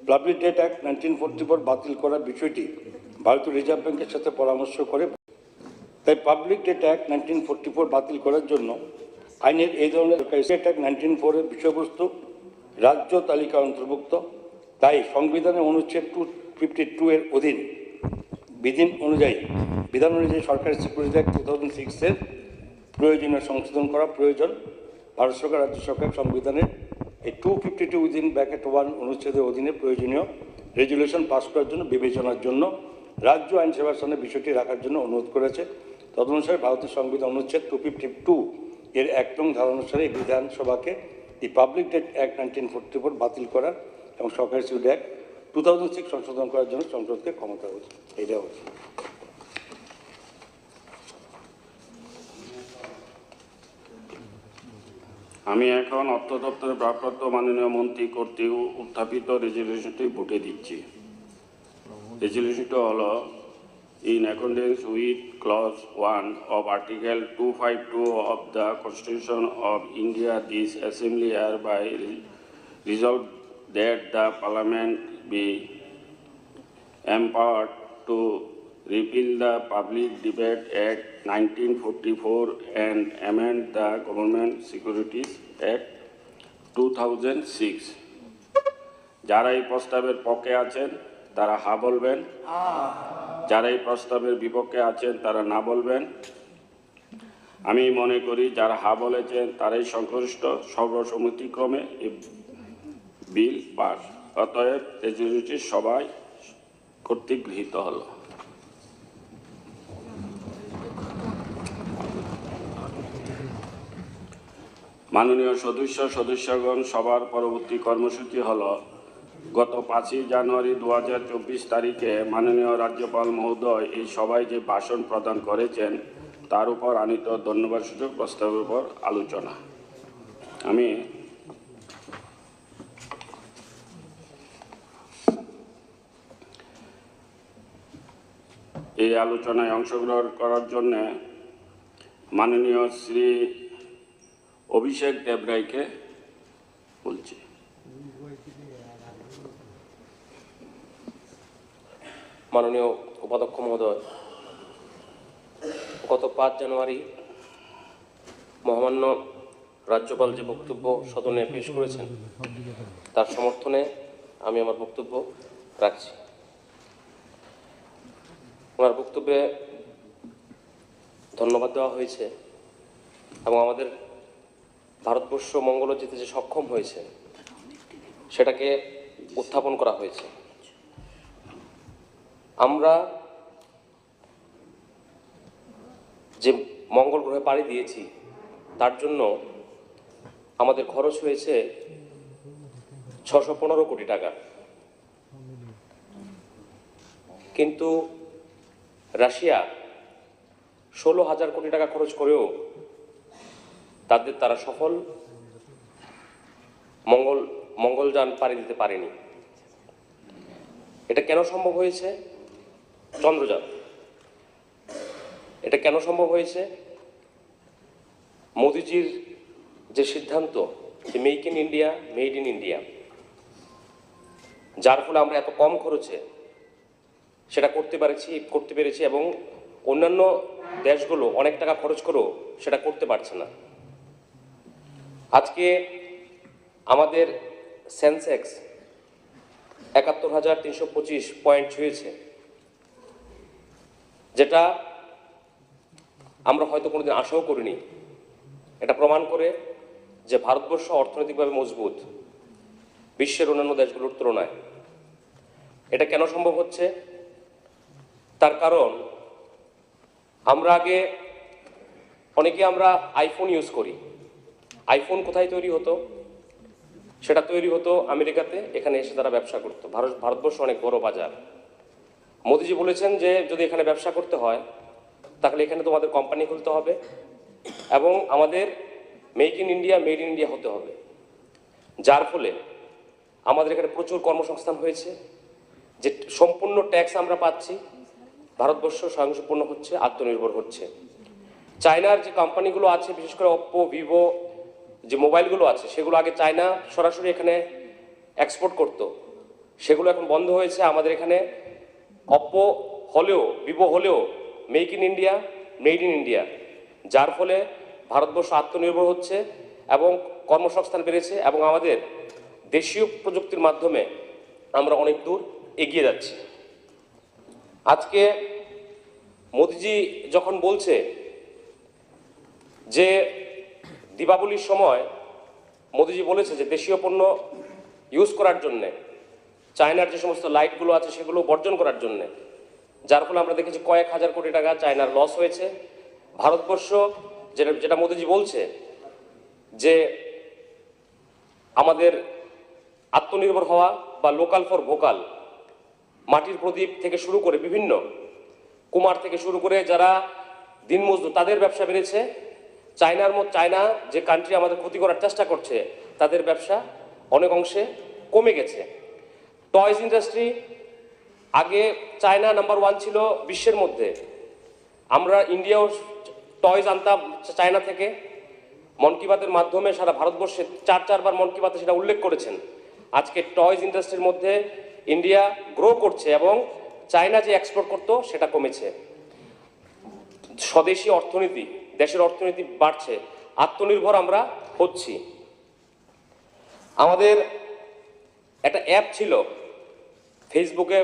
Public date act 1944 বাতিল করার বিষয়টি ভারতীয় রিজার্ভ ব্যাংকের সাথে পরামর্শ করে, তাই পাবলিক ডেট অ্যাক্ট 1944 বাতিল করার জন্য আইনের এই ধরনের ডেট অ্যাক্ট 1904 এর বিষয়বস্তু রাজ্য তালিকা অন্তর্ভুক্ত। তাই সংবিধানের অনুচ্ছেদ 252 এর বিধান অনুযায়ী সরকারি সিকিউরিটি অ্যাক্ট 2006 এর প্রয়োজনীয় সংশোধন করা প্রয়োজন। ভারত সরকার রাজ্য সরকার সংবিধানের এই 252(1) অনুচ্ছেদের অধীনে প্রয়োজনীয় রেজুলেশন পাস করার জন্য বিবেচনার জন্য রাজ্য আইনসেবা স্থানে বিষয়টি রাখার জন্য অনুরোধ করেছে। তদনুসারে ভারতের সংবিধান অনুচ্ছেদ 252 এর 1 নং ধারা অনুসারে এই বিধানসভাকে এই পাবলিক ডেট অ্যাক্ট 1944 বাতিল করার এবং সরকারি সিকিউরিটি অ্যাক্ট 2006 সংশোধন করার জন্য সংসদকে ক্ষমতা হচ্ছে। এইটা হচ্ছে। আমি এখন অর্থ দপ্তরের ভারপ্রাপ্ত মাননীয় মন্ত্রী কর্তৃক উত্থাপিত রেজলিউশনটি ভোটে দিচ্ছি। রেজলিউশনটি হল, in accordance with clause 1 of article 252 of the Constitution of India, this assembly hereby resolved that the parliament be empowered to repeal the Public Debate Act 1944 and amend the Government Securities Act 2006. যারা এই প্রস্তাবের পক্ষে আছেন তারা হা বলবেন, যারা এই প্রস্তাবের বিপক্ষে আছেন তারা না বলবেন। আমি মনে করি যারা হা বলেছেন তারাই সংশ্লিষ্ট সর্বসম্মতিক্রমে এই বিল পাস। অতএব রেজলিউশনটি সবাই কর্তৃক গৃহীত হল। মাননীয় সদস্যগণ, সবার পরবর্তী কর্মসূচি হল, গত 5 জানুয়ারি 2024 তারিখে মাননীয় রাজ্যপাল মহোদয় এই সভায় যে ভাষণ প্রদান করেছেন তার উপর আনীত ধন্যবাদসূচক প্রস্তাবের উপর আলোচনা। আমি এই আলোচনায় অংশগ্রহণ করার জন্য মাননীয় শ্রী অভিষেক দেবরায়কে বলছি। মাননীয় উপাধ্যক্ষ মহোদয়, গত 5 জানুয়ারি মহামান্য রাজ্যপাল যে বক্তব্য সদনে পেশ করেছেন তার সমর্থনে আমি আমার বক্তব্য রাখছি। ওনার বক্তব্যে ধন্যবাদ দেওয়া হয়েছে এবং আমাদের ভারতবর্ষ মঙ্গল যেতে যে সক্ষম হয়েছে সেটাকে উত্থাপন করা হয়েছে। আমরা যে মঙ্গল গ্রহে পাড়ি দিয়েছি তার জন্য আমাদের খরচ হয়েছে 615 কোটি টাকা, কিন্তু রাশিয়া 16,000 কোটি টাকা খরচ করেও তারা সফল মঙ্গলযান পাড়ি দিতে পারেনি। এটা কেন সম্ভব হয়েছে? চন্দ্রযান। এটা কেন সম্ভব হয়েছে? মোদিজির যে সিদ্ধান্ত যে make in India, made in India, যার ফলে আমরা এত কম খরচে সেটা করতে পেরেছি এবং অন্যান্য দেশগুলো অনেক টাকা খরচ করেও সেটা করতে পারছে না। আজকে আমাদের সেন্সেক্স 71,325 পয়েন্ট ছুঁয়েছে, যেটা আমরা হয়তো কোনোদিন আশাও করিনি। এটা প্রমাণ করে যে ভারতবর্ষ অর্থনৈতিকভাবে মজবুত বিশ্বের অন্যান্য দেশগুলোর তুলনায়। এটা কেন সম্ভব হচ্ছে? তার কারণ আমরা আইফোন ইউজ করি। আইফোন কোথায় তৈরি হতো? সেটা তৈরি হতো আমেরিকাতে। এখানে এসে তারা ব্যবসা করতো। ভারতবর্ষ অনেক বড় বাজার। মোদিজি বলেছেন যে যদি এখানে ব্যবসা করতে হয় তাহলে এখানে তোমাদের কোম্পানি খুলতে হবে এবং আমাদের make in India, made in India হতে হবে, যার ফলে আমাদের এখানে প্রচুর কর্মসংস্থান হয়েছে। যে সম্পূর্ণ ট্যাক্স আমরা পাচ্ছি, ভারতবর্ষ স্বয়ংসম্পূর্ণ হচ্ছে, আত্মনির্ভর হচ্ছে। চায়নার যে কোম্পানিগুলো আছে, বিশেষ করে ওপ্পো, ভিভো, যে মোবাইলগুলো আছে সেগুলো আগে চায়না সরাসরি এখানে এক্সপোর্ট করতো, সেগুলো এখন বন্ধ হয়েছে। আমাদের এখানে অপ্পো হলেও, ভিভো হলেও make in India, made in India, যার ফলে ভারতবর্ষ আত্মনির্ভর হচ্ছে এবং কর্মসংস্থান বেড়েছে এবং আমাদের দেশীয় প্রযুক্তির মাধ্যমে আমরা অনেক দূর এগিয়ে যাচ্ছি। আজকে মোদিজি যখন বলছে যে দীপাবলির সময় মোদিজি বলেছে যে দেশীয় পণ্য ইউজ করার জন্যে, চায়নার যে সমস্ত লাইটগুলো আছে সেগুলো বর্জন করার জন্যে, যার ফলে আমরা দেখেছি কয়েক হাজার কোটি টাকা চায়নার লস হয়েছে। ভারতবর্ষ যেটা মোদিজি বলছে যে আমাদের আত্মনির্ভর হওয়া বা লোকাল ফর ভোকাল, মাটির প্রদীপ থেকে শুরু করে বিভিন্ন কুমার থেকে শুরু করে যারা দিনমজদুর তাদের ব্যবসা বেড়েছে। চায়না যে কান্ট্রি আমাদের ক্ষতি করার চেষ্টা করছে তাদের ব্যবসা অনেক অংশে কমে গেছে। টয়জ ইন্ডাস্ট্রি, আগে চায়না নাম্বার 1 ছিল বিশ্বের মধ্যে, আমরা ইন্ডিয়াও টয়জ আনতাম চায়না থেকে। মন কি বাতের মাধ্যমে সারা ভারতবর্ষে চারবার মন কি বাতে সেটা উল্লেখ করেছেন। আজকে টয়জ ইন্ডাস্ট্রির মধ্যে ইন্ডিয়া গ্রো করছে এবং চায়না যে এক্সপোর্ট করতো সেটা কমেছে। স্বদেশী অর্থনীতি, দেশের অর্থনীতি বাড়ছে, আত্মনির্ভর আমরা হচ্ছি। আমাদের একটা অ্যাপ ছিল ফেসবুকে,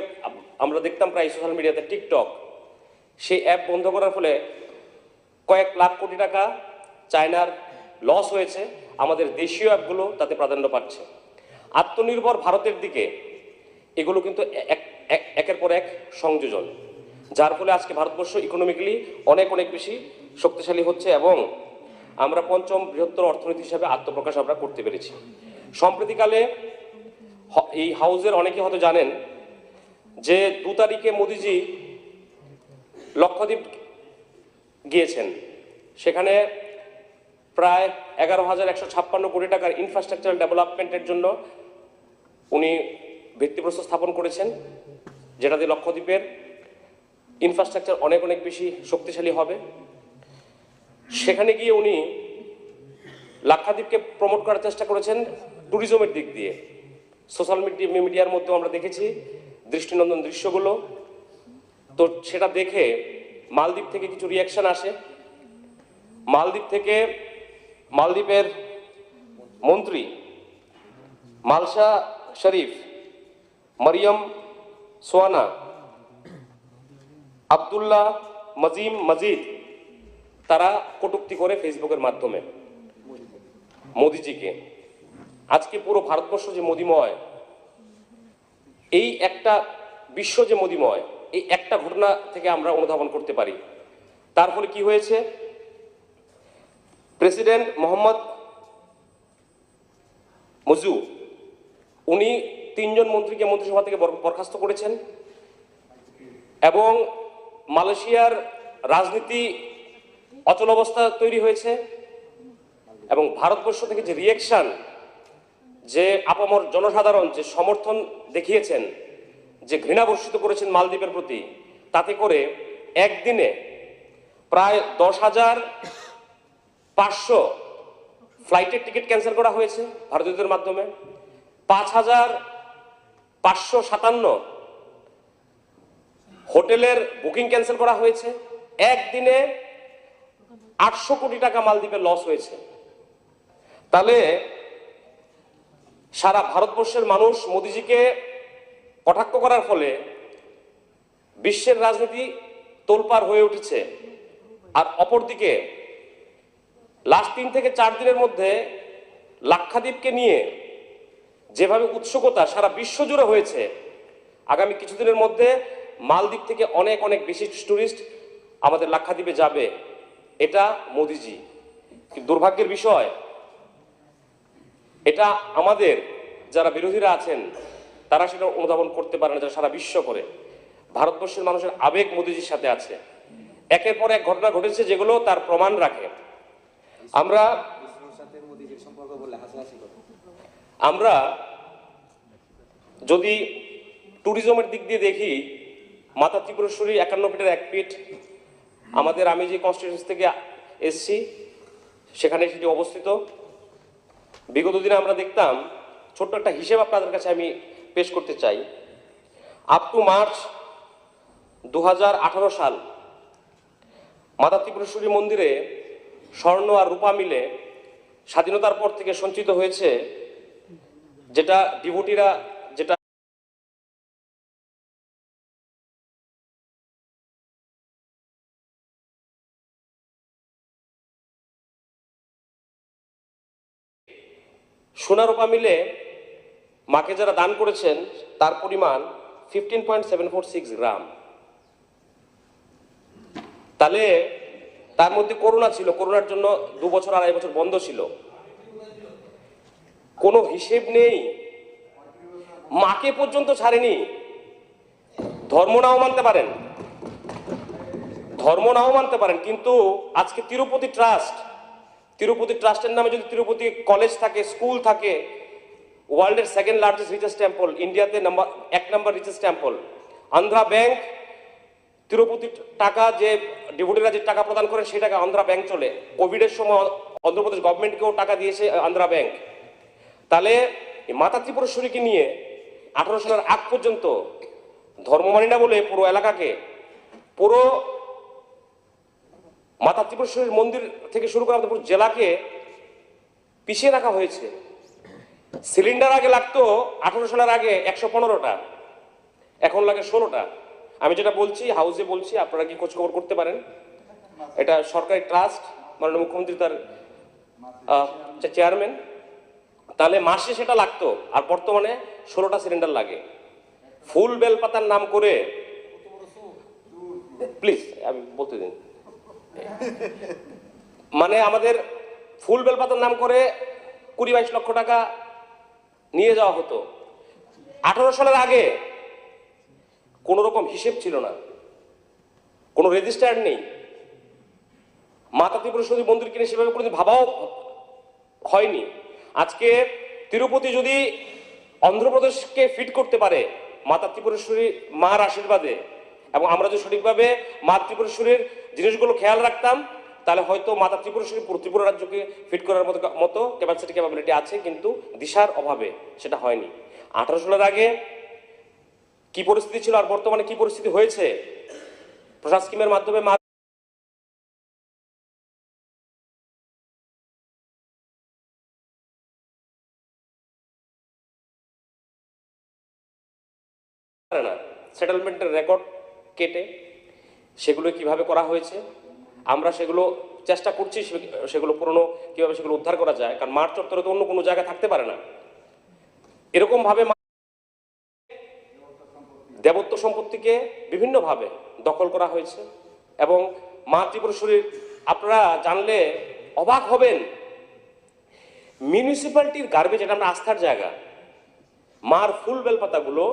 আমরা দেখতাম প্রায় সোশ্যাল মিডিয়াতে, টিকটক, সেই অ্যাপ বন্ধ করার ফলে কয়েক লাখ কোটি টাকা চায়নার লস হয়েছে। আমাদের দেশীয় অ্যাপগুলো তাতে প্রাধান্য পাচ্ছে। আত্মনির্ভর ভারতের দিকে এগুলো কিন্তু একের পর এক সংযোজন, যার ফলে আজকে ভারতবর্ষ ইকোনমিক্যালি অনেক বেশি শক্তিশালী হচ্ছে এবং আমরা 5ম বৃহত্তর অর্থনীতি হিসাবে আত্মপ্রকাশ আমরা করতে পেরেছি। সম্প্রতিকালে এই হাউজের অনেকে হয়তো জানেন যে 2 তারিখে মোদিজি লক্ষদ্বীপ গিয়েছেন। সেখানে প্রায় 11,156 কোটি টাকার ইনফ্রাস্ট্রাকচারাল ডেভেলপমেন্টের জন্য উনি ভিত্তিপ্রস্তর স্থাপন করেছেন, যেটাতে লক্ষদ্বীপের ইনফ্রাস্ট্রাকচার অনেক বেশি শক্তিশালী হবে। সেখানে গিয়ে উনি লাক্ষাদ্বীপকে প্রমোট করার চেষ্টা করেছেন ট্যুরিজমের দিক দিয়ে। সোশ্যাল মিডিয়ার মধ্যেও আমরা দেখেছি দৃষ্টিনন্দন দৃশ্যগুলো। তো সেটা দেখে মালদ্বীপ থেকে কিছু রিয়াকশন আসে। মালদ্বীপের মন্ত্রী মালসা শরীফ, মরিয়ম সোয়ানা, আব্দুল্লাহ মজিদ, তারা কটূক্তি করে ফেসবুকের মাধ্যমে মোদিজিকে। আজকে পুরো ভারতবর্ষ যে মোদিময়, এই একটা বিশ্ব যে মোদিময়, এই একটা ঘটনা থেকে আমরা অনুধাবন করতে পারি। তার ফলে কি হয়েছে, প্রেসিডেন্ট মোহাম্মদ মুজু উনি 3 জন মন্ত্রীকে মন্ত্রিসভা থেকে বরখাস্ত করেছেন এবং মালয়েশিয়ার রাজনীতি অচলাবস্থা তৈরি হয়েছে এবং ভারতবর্ষ থেকে যে রিয়াকশন, যে আপামর জনসাধারণ যে সমর্থন দেখিয়েছেন, যে ঘৃণা বর্ষিত করেছেন মালদ্বীপের প্রতি, তাতে করে একদিনে প্রায় 10,500 ফ্লাইটের টিকিট ক্যান্সেল করা হয়েছে ভারতীয়দের মাধ্যমে। 5,557 হোটেলের বুকিং ক্যান্সেল করা হয়েছে। একদিনে 800 কোটি টাকা মালদ্বীপের লস হয়েছে। তাহলে সারা ভারতবর্ষের মানুষ মোদিজিকে কটাক্ষ করার ফলে বিশ্বের রাজনীতি তোলপাড় হয়ে উঠেছে। আর অপরদিকে লাস্ট 3 থেকে 4 দিনের মধ্যে লাক্ষাদ্বীপকে নিয়ে যেভাবে উৎসুকতা সারা বিশ্ব জুড়ে হয়েছে, আগামী কিছুদিনের মধ্যে মালদ্বীপ থেকে অনেক বেশি টুরিস্ট আমাদের লাক্ষাদ্বীপে যাবে। এটা মোদিজি। দুর্ভাগ্যের বিষয়, এটা আমাদের যারা বিরোধীরা আছেন তারা সেটা অনুধাবন করতে পারে না, যারা সারা বিশ্ব করে। ভারতবর্ষের মানুষের আবেগ মোদিজির সাথে আছে। একের পর এক ঘটনা ঘটেছে যেগুলো তার প্রমাণ রাখে। আমরা যদি ট্যুরিজমের দিক দিয়ে দেখি, মাতা ত্রিপুরেশ্বরী 51 ফিটের 1 ফিট, আমাদের আমি যে কনস্টিটিউয়েন্সি থেকে এসছি সেখানে সেটি অবস্থিত। বিগত দিনে আমরা দেখতাম, ছোট্ট একটা হিসেব আপনাদের কাছে আমি পেশ করতে চাই। আপ টু মার্চ 2018 সাল মাতা ত্রিপুরেশ্বরী মন্দিরে স্বর্ণ আর রূপা মিলে স্বাধীনতার পর থেকে সঞ্চিত হয়েছে, যেটা ডিভোটিরা যেটা সোনা রূপা মিলে মাকে যারা দান করেছেন তার পরিমাণ 15.746 গ্রাম। তাহলে তার মধ্যে করোনা ছিল, করোনার জন্য 2 বছর 2.5 বছর বন্ধ ছিল, কোনো হিসেব নেই, মাকে পর্যন্ত ছাড়েনি। ধর্ম নাও মানতে পারেন, ধর্ম নাও মানতে পারেন, কিন্তু আজকে তিরুপতি ট্রাস্টের নামে যদি তিরুপতি কলেজ থাকে, স্কুল থাকে, ওয়ার্ল্ডের সেকেন্ড লার্জেস্ট রিচেস্ট টেম্পল, ইন্ডিয়াতে এক number richest temple, Andhra bank Tirupati টাকা যে ডিভোটিরা যে টাকা প্রদান করেন সেই টাকা আন্ধ্রা ব্যাংক চলে। কোভিডের সময় অন্ধ্রপ্রদেশ গভর্নমেন্টকেও টাকা দিয়েছে আন্ধ্রা ব্যাংক। তাহলে মাতা ত্রিপুরেশ্বরীকে নিয়ে 18 সালের আগ পর্যন্ত ধর্ম মানি না বলে পুরো এলাকাকে, পুরো মাতা ত্রিপুরেশ্বরীর মন্দির থেকে শুরু করে আমাদের পুরো জেলাকে পিছিয়ে রাখা হয়েছে। সিলিন্ডার আগে লাগতো 18 সালের আগে 115টা, এখন লাগে 16টা। আমি যেটা বলছি হাউসে বলছি, আপনারা কি খোঁজ খবর করতে পারেন। এটা সরকারি ট্রাস্ট, মাননীয় মুখ্যমন্ত্রী তার চেয়ারম্যান। তাহলে মাসে সেটা লাগতো, আর বর্তমানে 16টা সিলিন্ডার লাগে। ফুল বেলপাতার নাম করে, প্লিজ আমি বলতে দিন, মানে আমাদের ফুল বেলপাতার নাম করে 20-22 লক্ষ টাকা নিয়ে যাওয়া হতো। 18 সালের আগে কোনো রকম হিসেব ছিল না, কোনো রেজিস্টার নেই। মাতা ত্রিপুরেশ্বরী মন্দির কিনে সেভাবে কোনোদিন ভাবাও হয়নি। আজকে তিরুপতি যদি অন্ধ্রপ্রদেশকে ফিট করতে পারে মাতা ত্রিপুরেশ্বরী মার আশীর্বাদে, এবং আমরা যদি সঠিকভাবে মা ত্রিপুরেশ্বরীর জিনিসগুলো খেয়াল রাখতাম, তাহলে হয়তো মাতা ত্রিপুরেশ্বরী পুরো ত্রিপুরা রাজ্যকে ফিট করার মতো ক্যাপাবিলিটি আছে, কিন্তু দিশার অভাবে সেটা হয়নি। 18 সালের আগে কি পরিস্থিতি ছিল আর বর্তমানে কি পরিস্থিতি হয়েছে, প্রসাদ স্কিমের মাধ্যমে মা না সেটেলমেন্টের রেকর্ড কেটে সেগুলো কিভাবে করা হয়েছে, আমরা সেগুলো চেষ্টা করছি সেগুলো পুরনো কিভাবে সেগুলো উদ্ধার করা যায়, কারণ মাঠ চত্বরে তো অন্য কোনো জায়গায় থাকতে পারে না। এরকম ভাবে দেবত্ব সম্পত্তিকে বিভিন্নভাবে দখল করা হয়েছে। এবং মা ত্রিপুরেশ্বরীর আপনারা জানলে অবাক হবেন, মিউনিসিপ্যালিটির গার্বেজ, এটা আমরা আস্থার জায়গা, মার ফুল বেলপাতাগুলো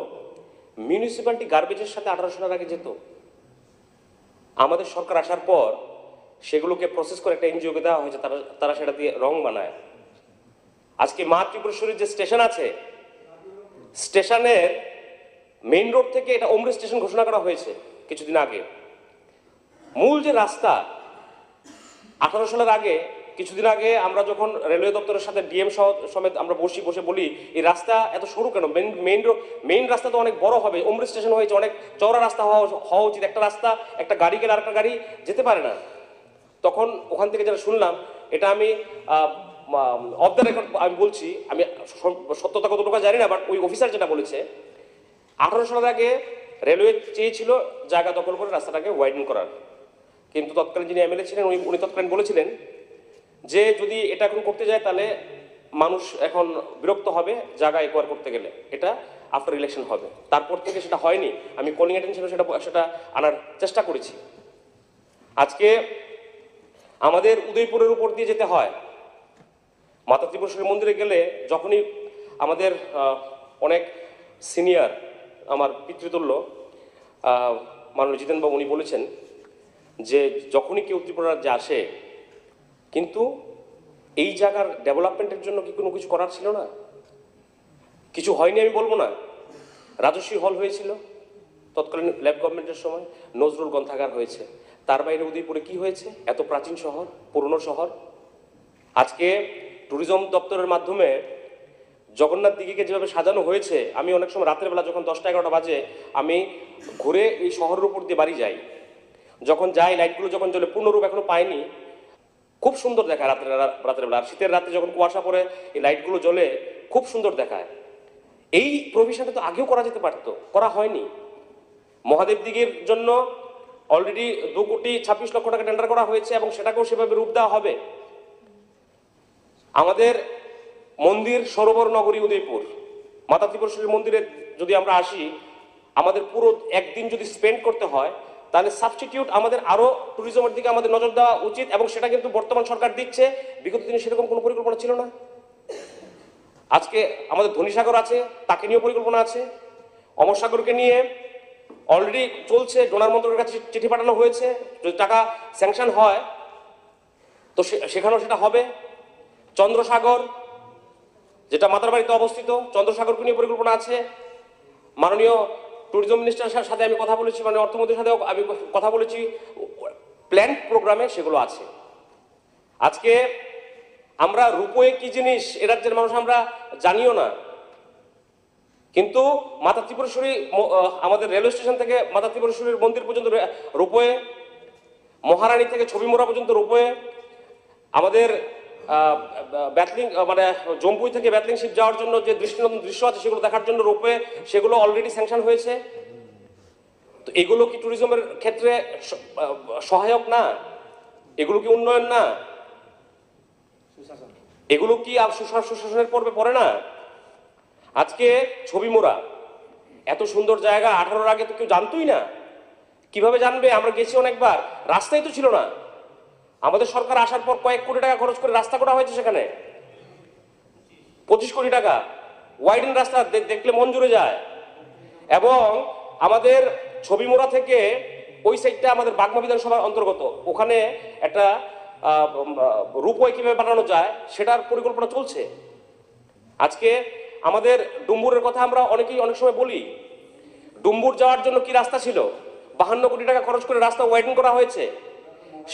মিউনিসিপ্যালিটি গার্বেজের সাথে 18 সালের আগে যেত। আমাদের সরকার আসার পর সেগুলোকে প্রসেস করে একটা এনজিওকে দেওয়া হয়েছে, তারা সেটা দিয়ে রং বানায়। আজকে মা ত্রিপুরেশ্বরীর যে স্টেশন আছে, স্টেশনের মেইন রোড থেকে এটা ওমরে স্টেশন ঘোষণা করা হয়েছে কিছুদিন আগে। মূল যে রাস্তা 18 সালের আগে, কিছুদিন আগে আমরা যখন রেলওয়ে দপ্তরের সাথে ডিএম সমেত আমরা বসে বলি এই রাস্তা এত সরু কেন, মেইন রাস্তা তো অনেক বড় হবে, ওমরে স্টেশন হয়েছে, অনেক চওড়া রাস্তা হওয়া উচিত, একটা রাস্তা একটা গাড়ি গেলে আরেকটা গাড়ি যেতে পারে না। তখন ওখান থেকে যেটা শুনলাম, এটা আমি অফ দ্য রেকর্ড আমি বলছি, আমি সত্যতা কতটুকু জানি না, বাট ওই অফিসার যেটা বলেছে 18 সালের আগে রেলওয়ে চেয়েছিল জায়গা দখল করে রাস্তাটাকে ওয়াইডেন করার, কিন্তু তৎকালীন যিনি এমএলএ ছিলেন উনি তৎকালীন বলেছিলেন যে যদি এটা এখন করতে যায় তাহলে মানুষ এখন বিরক্ত হবে জায়গা একোয়ার করতে গেলে, এটা আফটার ইলেকশন হবে। তারপর থেকে সেটা হয়নি। আমি কলিং অ্যাটেনশন সেটা আনার চেষ্টা করেছি। আজকে আমাদের উদয়পুরের উপর দিয়ে যেতে হয়, মাতা ত্রিপুরেশ্বরী মন্দিরে গেলে যখনই আমাদের অনেক সিনিয়র আমার পিতৃতুল্য মাননীয় জিতেনবাবু উনি বলেছেন যে যখনই কেউ ত্রিপুরা রাজ্যে আসে, কিন্তু এই জায়গার ডেভেলপমেন্টের জন্য কি কোনো কিছু করার ছিল না? কিছু হয়নি আমি বলবো না। রাজস্বী হল হয়েছিল তৎকালীন ল্যাব গভর্নমেন্টের সময়, নজরুল গ্রন্থাগার হয়েছে, তার বাইরে উদয়পুরে কি হয়েছে? এত প্রাচীন শহর, পুরনো শহর। আজকে ট্যুরিজম দপ্তরের মাধ্যমে জগন্নাথ দিঘিকে যেভাবে সাজানো হয়েছে, আমি অনেক সময় রাতের বেলা যখন 10টা-11টা বাজে আমি ঘুরে এই শহরের উপর দিয়ে বাড়ি যাই, যখন যাই লাইটগুলো যখন জ্বলে, পূর্ণরূপ এখনো পাইনি, খুব সুন্দর দেখায় রাতের বেলা। আর শীতের রাতে যখন কুয়াশা পড়ে এই লাইটগুলো জ্বলে খুব সুন্দর দেখায়। এই প্রভিশনটা তো আগেও করা যেতে পারতো, করা হয়নি। মহাদেব দিঘির জন্য অলরেডি 2,26,00,000 টাকা টেন্ডার করা হয়েছে এবং সেটাকেও সেভাবে রূপ দেওয়া হবে। আমাদের মন্দির সরোবর নগরী উদয়পুর, মাতা ত্রিপুরেশ্বরী মন্দিরে যদি আমরা আসি, আমাদের পুরো একদিন যদি স্পেন্ড করতে হয়, তাহলে সাবস্টিটিউট আমাদের আরো ট্যুরিজমের দিকে আমাদের নজর দেওয়া উচিত, এবং সেটা কিন্তু বর্তমান সরকার দিচ্ছে। বিগত দিনে সেরকম কোনো পরিকল্পনা ছিল না। আজকে আমাদের ধনীসাগর আছে, তাকে নিয়েও পরিকল্পনা আছে। অমর সাগরকে নিয়ে অলরেডি চলছে, ডোনার মন্ত্রকের কাছে চিঠি পাঠানো হয়েছে। যদি টাকা স্যাংশন হয় তো সেখানেও সেটা হবে। চন্দ্রসাগর, যেটা মাতারবাড়িতে অবস্থিত, চন্দ্রসাগরকে নিয়ে পরিকল্পনা আছে। মাননীয় ট্যুরিজম মিনিস্টারের সাথে আমি কথা বলেছি, মানে অর্থমন্ত্রীর সাথেও আমি কথা বলেছি, প্ল্যান প্রোগ্রামে সেগুলো আছে। আজকে আমরা রূপওয়ে কি জিনিস এ রাজ্যের মানুষ আমরা জানিও না, কিন্তু মাতা ত্রিপুরেশ্বরী আমাদের রেলওয়ে স্টেশন থেকে মাতা ত্রিপুরেশ্বরীর মন্দির পর্যন্ত রূপওয়ে, মহারানী থেকে ছবিমোড়া পর্যন্ত রূপওয়ে, আমাদের ব্যাটলিং মানে জম্পুই থেকে ব্যাটলিং শিপ যাওয়ার জন্য যে দৃষ্টিনন্দন দৃশ্য আছে সেগুলো দেখার জন্য রূপওয়ে, সেগুলো অলরেডি স্যাংশন হয়েছে। তো এগুলো কি ট্যুরিজমের ক্ষেত্রে সহায়ক না? এগুলো কি উন্নয়ন না? এগুলো কি সুশাসনের পর্বে পড়ে না? আজকে ছবিমোড়া এত সুন্দর জায়গা, 18-র আগে তো কেউ জানতোই না। কিভাবে জানবে? আমরা গেছি অনেকবার, রাস্তাই তো ছিল না। আমাদের সরকার আসার পর কয়েক কোটি টাকা খরচ করে রাস্তা করা হয়েছে, সেখানে 25 কোটি টাকা ওয়াইডেন রাস্তা, দেখলে মন জুড়ে যায়। এবং আমাদের ছবিমোড়া থেকে ওই সাইডটা আমাদের বাগমা বিধানসভার অন্তর্গত, ওখানে একটা রূপওয়ে কিভাবে বানানো যায় সেটার পরিকল্পনা চলছে। আজকে আমাদের ডুম্বুরের কথা আমরা অনেকেই অনেক সময় বলি, ডুম্বুর যাওয়ার জন্য কি রাস্তা ছিল? 52 কোটি টাকা খরচ করে রাস্তা ওয়াইডেন করা হয়েছে,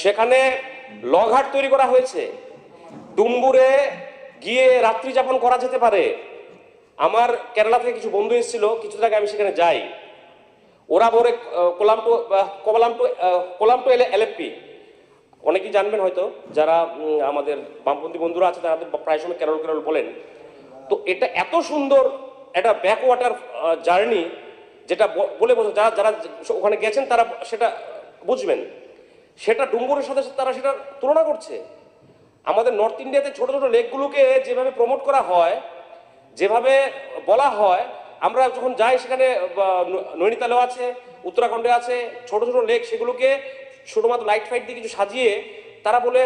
সেখানে লঘাট তৈরি করা হয়েছে। ডুম্বুরে গিয়ে রাত্রি যাপন করা যেতে পারে। আমার কেরালা থেকে কিছু বন্ধু এসেছিল, কিছুদিন আগে আমি সেখানে যাই। ওরা বলে কোলাম টু এলএফপি, অনেকেই জানবেন হয়তো, যারা আমাদের বামপন্থী বন্ধুরা আছে তারা প্রায় সময় কেরল কেরল বলেন। তো এটা এত সুন্দর একটা ব্যাকওয়াটার জার্নি, যেটা বলে বোঝা, যারা যারা ওখানে গেছেন তারা সেটা বুঝবেন। সেটা ডুম্বুরের সাথে তারা সেটা তুলনা করছে। আমাদের নর্থ ইন্ডিয়াতে ছোট ছোট লেকগুলোকে যেভাবে প্রমোট করা হয়, যেভাবে বলা হয়, আমরা যখন যাই সেখানে নৈনিতালেও আছে, উত্তরাখণ্ডে আছে ছোট ছোট লেক, সেগুলোকে শুধুমাত্র লাইট ফাইট দিয়ে কিছু সাজিয়ে তারা বলে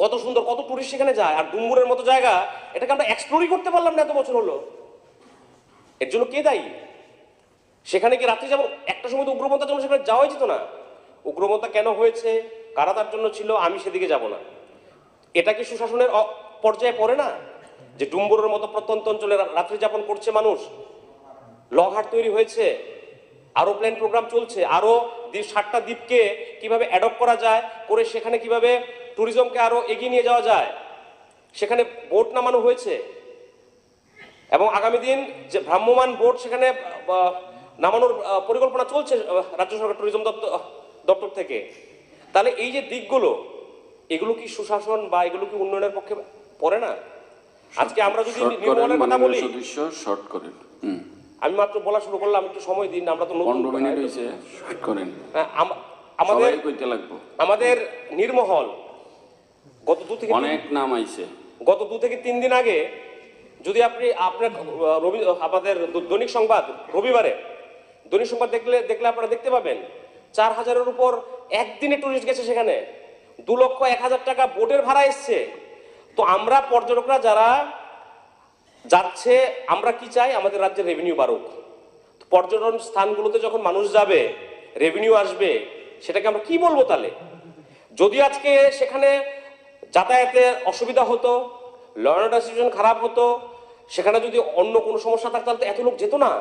কত সুন্দর, কত টুরিস্ট সেখানে যায়। আর ডুম্বুরের মতো জায়গা, এটাকে আমরা এক্সপ্লোরই করতে পারলাম না এত বছর হলো। এর জন্য কে দায়ী? সেখানে কি রাত্রি যেমন একটা সময় তো উগ্রপন্থার জন্য সেখানে যাওয়াই যেত না। উগ্রপন্থা কেন হয়েছে, কারা তার জন্য ছিল, আমি সেদিকে যাব না। এটা কি সুশাসনের পর্যায়ে পড়ে না? যে ডুম্বুরের মতো প্রত্যন্ত অঞ্চলে রাত্রি যাপন করছে মানুষ, লঘাট তৈরি হয়েছে, আরো প্ল্যান প্রোগ্রাম চলছে, আরো 7টা দ্বীপকে কিভাবে অ্যাডপ্ট করা যায়, করে সেখানে কিভাবে ট্যুরিজমকে আরো এগিয়ে নিয়ে যাওয়া যায়, সেখানে বোট নামানো হয়েছে। এবং আগামী দিন যে ভ্রাম্যমাণ বোট সেখানে নামানোর পরিকল্পনা চলছে রাজ্য সরকার ট্যুরিজম দপ্তর থেকে। তাহলে এই যে দিকগুলো, এগুলো কি সুশাসন বা এগুলো কি উন্নয়নের পক্ষে পড়ে না? আজকে আমরা যদি নির্মলের কথা বলি, আমি মাত্র বলা শুরু করলাম, একটু সময় দিন, আমরা তো নতুন। আমাদের নির্মহল গত 2 থেকে 3 দিন আগে, যদি আপনি আপনার আমাদের দৈনিক সংবাদ রবিবারে দৈনিক সংবাদ দেখলে আপনারা দেখতে পাবেন 4,000-এর উপর একদিনে টুরিস্ট গেছে সেখানে, 2,01,000 টাকা বোটের ভাড়া এসছে। তো আমরা পর্যটকরা যারা যাচ্ছে, আমরা কি চাই? আমাদের রাজ্যের রেভিনিউ বাড়ুক। পর্যটন স্থানগুলোতে যখন মানুষ যাবে, রেভিনিউ আসবে, সেটাকে আমরা কি বলবো? তাহলে যদি আজকে সেখানে যাতায়াতে অসুবিধা হতো, ল অ্যান্ড অর্ডার সিচুয়েশন খারাপ হতো, সেখানে যদি অন্য কোনো সমস্যা থাকতো, তাহলে এত লোক যেত না।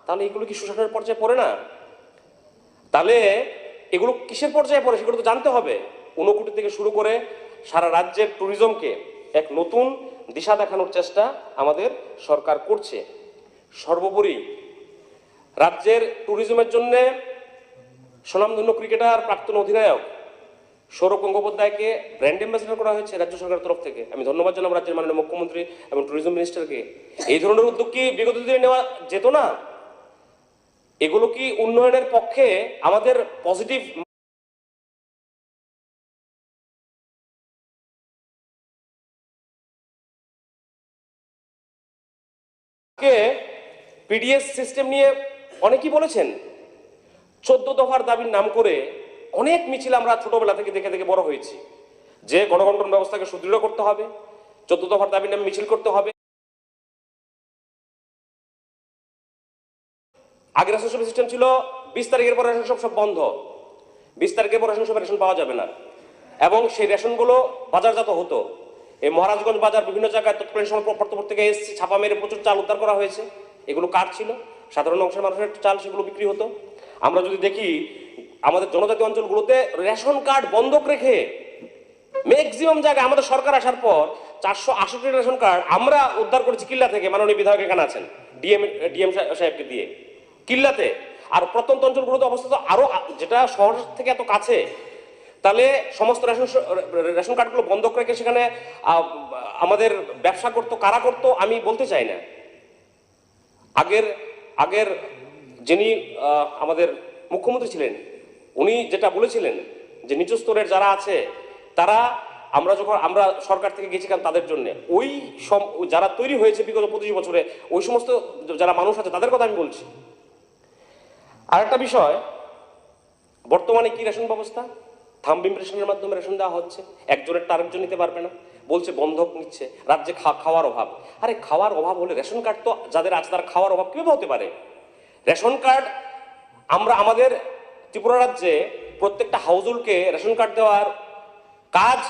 তাহলে এগুলো কি সুশাসনের পর্যায়ে পড়ে না? তাহলে এগুলো কিসের পর্যায়ে পড়ে সেগুলো তো জানতে হবে। 59 থেকে শুরু করে সারা রাজ্যের ট্যুরিজমকে এক নতুন দিশা দেখানোর চেষ্টা আমাদের সরকার করছে। সর্বোপরি রাজ্যের ট্যুরিজমের জন্য স্বনামধন্য ক্রিকেটার প্রাক্তন অধিনায়ক সৌরভ গঙ্গোপাধ্যায়কে ব্র্যান্ড অ্যাম্বাসেডর করা হয়েছে রাজ্য সরকারের তরফ থেকে। আমি ধন্যবাদ জানাব রাজ্যের মাননীয় মুখ্যমন্ত্রী এবং ট্যুরিজম মিনিস্টারকে। এই ধরনের উদ্যোগ কি বিগত দিনে নেওয়া যেত না? এগুলো কি উন্নয়নের পক্ষে আমাদের পজিটিভ পিডিএস সিস্টেম নিয়ে অনেকেই বলেছেন। 14 দফার দাবির নাম করে অনেক মিছিল আমরা ছোটবেলা থেকে দেখে দেখে বড় হয়েছি যে গণবন্টন ব্যবস্থাকে সুদৃঢ় করতে হবে, 14 দফার দাবির নামে মিছিল করতে হবে। আগের রেশন শপের সিস্টেম ছিল 20 তারিখের পর রেশন শপ সব বন্ধ, 20 তারিখের পর রেশন শপে রেশন পাওয়া যাবে না, এবং সেই রেশনগুলো বাজারজাত হতো। এই মহারাজগঞ্জ বাজার বিভিন্ন জায়গায় তৎকালীন সময় পর্তপুর থেকে এসেছে, ছাপা মেরে প্রচুর চাল উদ্ধার করা হয়েছে। এগুলো কার ছিল? সাধারণ অংশের মানুষের চাল, সেগুলো বিক্রি হতো। আমরা যদি দেখি আমাদের জনজাতি অঞ্চলগুলোতে রেশন কার্ড বন্ধক রেখে ম্যাক্সিমাম জায়গায় আমাদের সরকার আসার পর 468 রেশন কার্ড আমরা উদ্ধার করেছি কিল্লা থেকে। মাননীয় বিধায়ক এখানে আছেন, ডিএম সাহেবকে দিয়ে কিল্লাতে। আর প্রত্যন্ত অঞ্চলগুলোতে অবস্থিত আরো, যেটা শহর থেকে এত কাছে, তাহলে সমস্ত রেশন কার্ডগুলো বন্ধক রেখে সেখানে আমাদের ব্যবসা করতো। কারা করতো আমি বলতে চাই না। আগের যিনি আমাদের মুখ্যমন্ত্রী ছিলেন, উনি যেটা বলেছিলেন যে নিচু স্তরের যারা আছে তারা, আমরা সরকার থেকে গেছিলাম তাদের জন্য, ওই যারা তৈরি হয়েছে বিগত 25 বছরে, ওই সমস্ত যারা মানুষ আছে তাদের কথা আমি বলছি। আর একটা বিষয়, বর্তমানে কি রেশন ব্যবস্থা? থাম্ব ইমপ্রেশনের মাধ্যমে রেশন দেওয়া হচ্ছে, একজনের আরেকজন নিতে পারবে না, বলছে বন্ধক নিচ্ছে। রাজ্যে খাওয়ার অভাব। আরে খাওয়ার অভাব হলে রেশন কার্ড তো যাদের আছে তার খাওয়ার অভাব কিভাবে হতে পারে? রেশন কার্ড আমাদের ত্রিপুরা রাজ্যে প্রত্যেকটা হাউজহোল্ডকে রেশন কার্ড দেওয়ার কাজ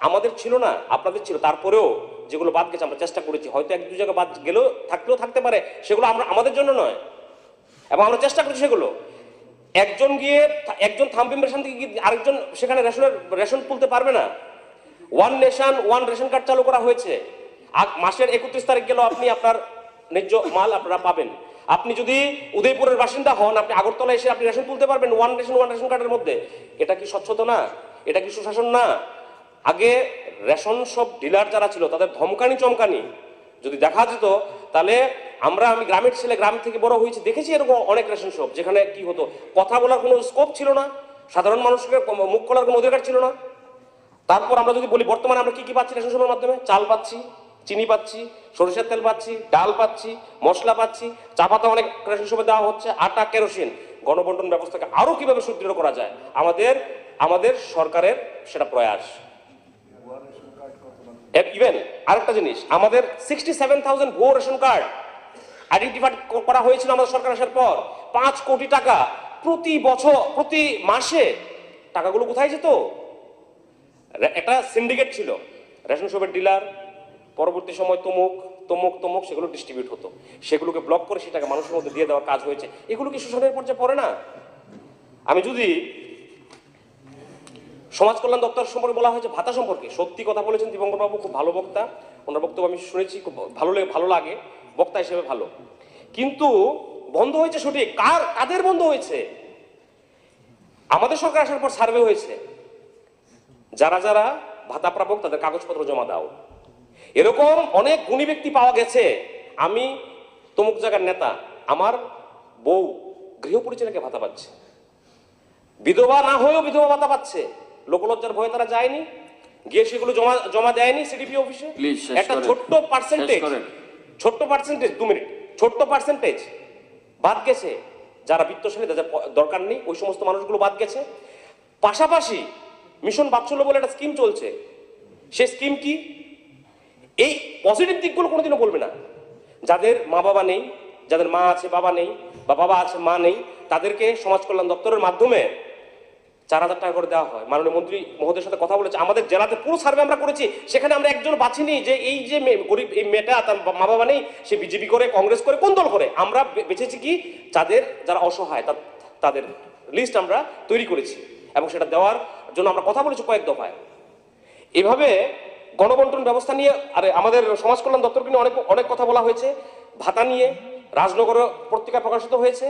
আমাদের ছিল না, আপনাদের ছিল। তারপরেও যেগুলো বাদ গেছে আমরা চেষ্টা করেছি, হয়তো 1-2 জায়গা বাদ গেলেও থাকলেও থাকতে পারে, সেগুলো আমাদের জন্য নয়, এবং আমরা চেষ্টা করছি সেগুলো। একজন থাম্ব ইমপ্রেশন থেকে আরেকজন সেখানে রেশন তুলতে পারবে না। One nation one ration card চালু করা হয়েছে। মাসের 31 তারিখ গেলেও আপনি আপনার ন্যায্য মাল আপনারা পাবেন। আপনি যদি উদয়পুরের বাসিন্দা হন, আপনি আগরতলা এসে আপনি রেশন তুলতে পারবেন ওয়ান নেশন ওয়ান রেশন কার্ডের মধ্যে। এটা কি স্বচ্ছতা না? এটা কি সুশাসন না? আগে রেশন সব ডিলার যারা ছিল তাদের ধমকানি চমকানি যদি দেখা যেত, তাহলে আমি গ্রামের ছেলে, গ্রাম থেকে বড় হয়েছি, দেখেছি এরকম অনেক রেশন শপ যেখানে কি হতো, কথা বলার কোনো স্কোপ ছিল না, সাধারণ মানুষকে মুখ খোলার কোনো অধিকার ছিল না। তারপর আমরা যদি বলি বর্তমানে আমরা কি কি পাচ্ছি রেশন শপের মাধ্যমে? চাল পাচ্ছি, চিনি পাচ্ছি, সরিষার তেল পাচ্ছি, ডাল পাচ্ছি, মশলা পাচ্ছি, চা পাতা অনেক রেশন শপে দেওয়া হচ্ছে, আটা, কেরোসিন। গণবন্টন ব্যবস্থাকে আরো কিভাবে সুদৃঢ় করা যায়, আমাদের সরকারের সেটা প্রয়াস। ইভেন আরেকটা জিনিস, আমাদের 67,000 ভুয়ো রেশন কার্ড আইডেন্টিফাই করা হয়েছিল আমাদের সরকার আসার পর। 5 কোটি টাকা প্রতি বছর, প্রতি মাসে। টাকাগুলো কোথায় যেত? একটা সিন্ডিকেট ছিল, রেশন শপের ডিলার, পরবর্তী সময় তমুক সেগুলো ডিস্ট্রিবিউট হতো, সেগুলোকে ব্লক করে সেটাকে মানুষের মধ্যে দিয়ে দেওয়ার কাজ হয়েছে। এগুলো কি শোষণের পর্যায়ে পড়ে না? আমি যদি সমাজ কল্যাণ দপ্তর সম্পর্কে বলা হয়েছে, ভাতা সম্পর্কে সত্যি কথা বলেছেন দিবঙ্কর বাবু, খুব ভালো বক্তা, ওনার বক্তব্য আমি শুনেছি, খুব ভালো লাগে, বক্তা হিসেবে ভালো। কিন্তু বন্ধ হয়েছে সঠিক, কাদের বন্ধ হয়েছে? আমাদের সরকার আসার পর সার্ভে হয়েছে, যারা যারা ভাতা প্রাপক তাদের কাগজপত্র জমা দাও। এরকম অনেক গুণী ব্যক্তি পাওয়া গেছে। আমি তমুক জায়গার নেতা, আমার বউ গৃহ পরিচালকে ভাতা পাচ্ছে, বিধবা না হয়েও বিধবা ভাতা পাচ্ছে। লোকলজ্জার ভয়ে তারা যায়নি, গিয়ে সেগুলো জমা দেয়নি সিডিপি অফিসে। একটা ছোট্ট পার্সেন্টেজ 2 মিনিট, ছোট্ট পার্সেন্টেজ বাদ গেছে। যারা বিত্তশালী, যাদের দরকার নেই, ওই সমস্ত মানুষগুলো বাদ গেছে। পাশাপাশি মিশন বাৎসল্য বলে একটা স্কিম চলছে, সেই স্কিম কি? এই পজিটিভ দিকগুলো কোনোদিনও বলবে না। যাদের মা বাবা নেই, যাদের মা আছে বাবা নেই, বা বাবা আছে মা নেই, তাদেরকে সমাজ কল্যাণ দপ্তরের মাধ্যমে 4,000 টাকা করে দেওয়া হয়। মাননীয় মন্ত্রী মহোদয়ের সাথে কথা বলেছে, আমাদের জেলাতে পুরো সার্ভে আমরা করেছি, সেখানে আমরা একজন বাছিনি যে এই যে গরিব এই মেয়েটা, তার মা বাবা নেই, সে বিজেপি করে, কংগ্রেস করে, কোন দল করে। আমরা বেছেছি কি, যারা অসহায় তাদের লিস্ট আমরা তৈরি করেছি, এবং সেটা দেওয়ার জন্য আমরা কথা বলেছি কয়েক দফায়। এভাবে গণবন্টন ব্যবস্থা নিয়ে আরে আমাদের সমাজ কল্যাণ দপ্তরকে নিয়ে অনেক অনেক কথা বলা হয়েছে। ভাতা নিয়ে রাজনগর পত্রিকায় প্রকাশিত হয়েছে,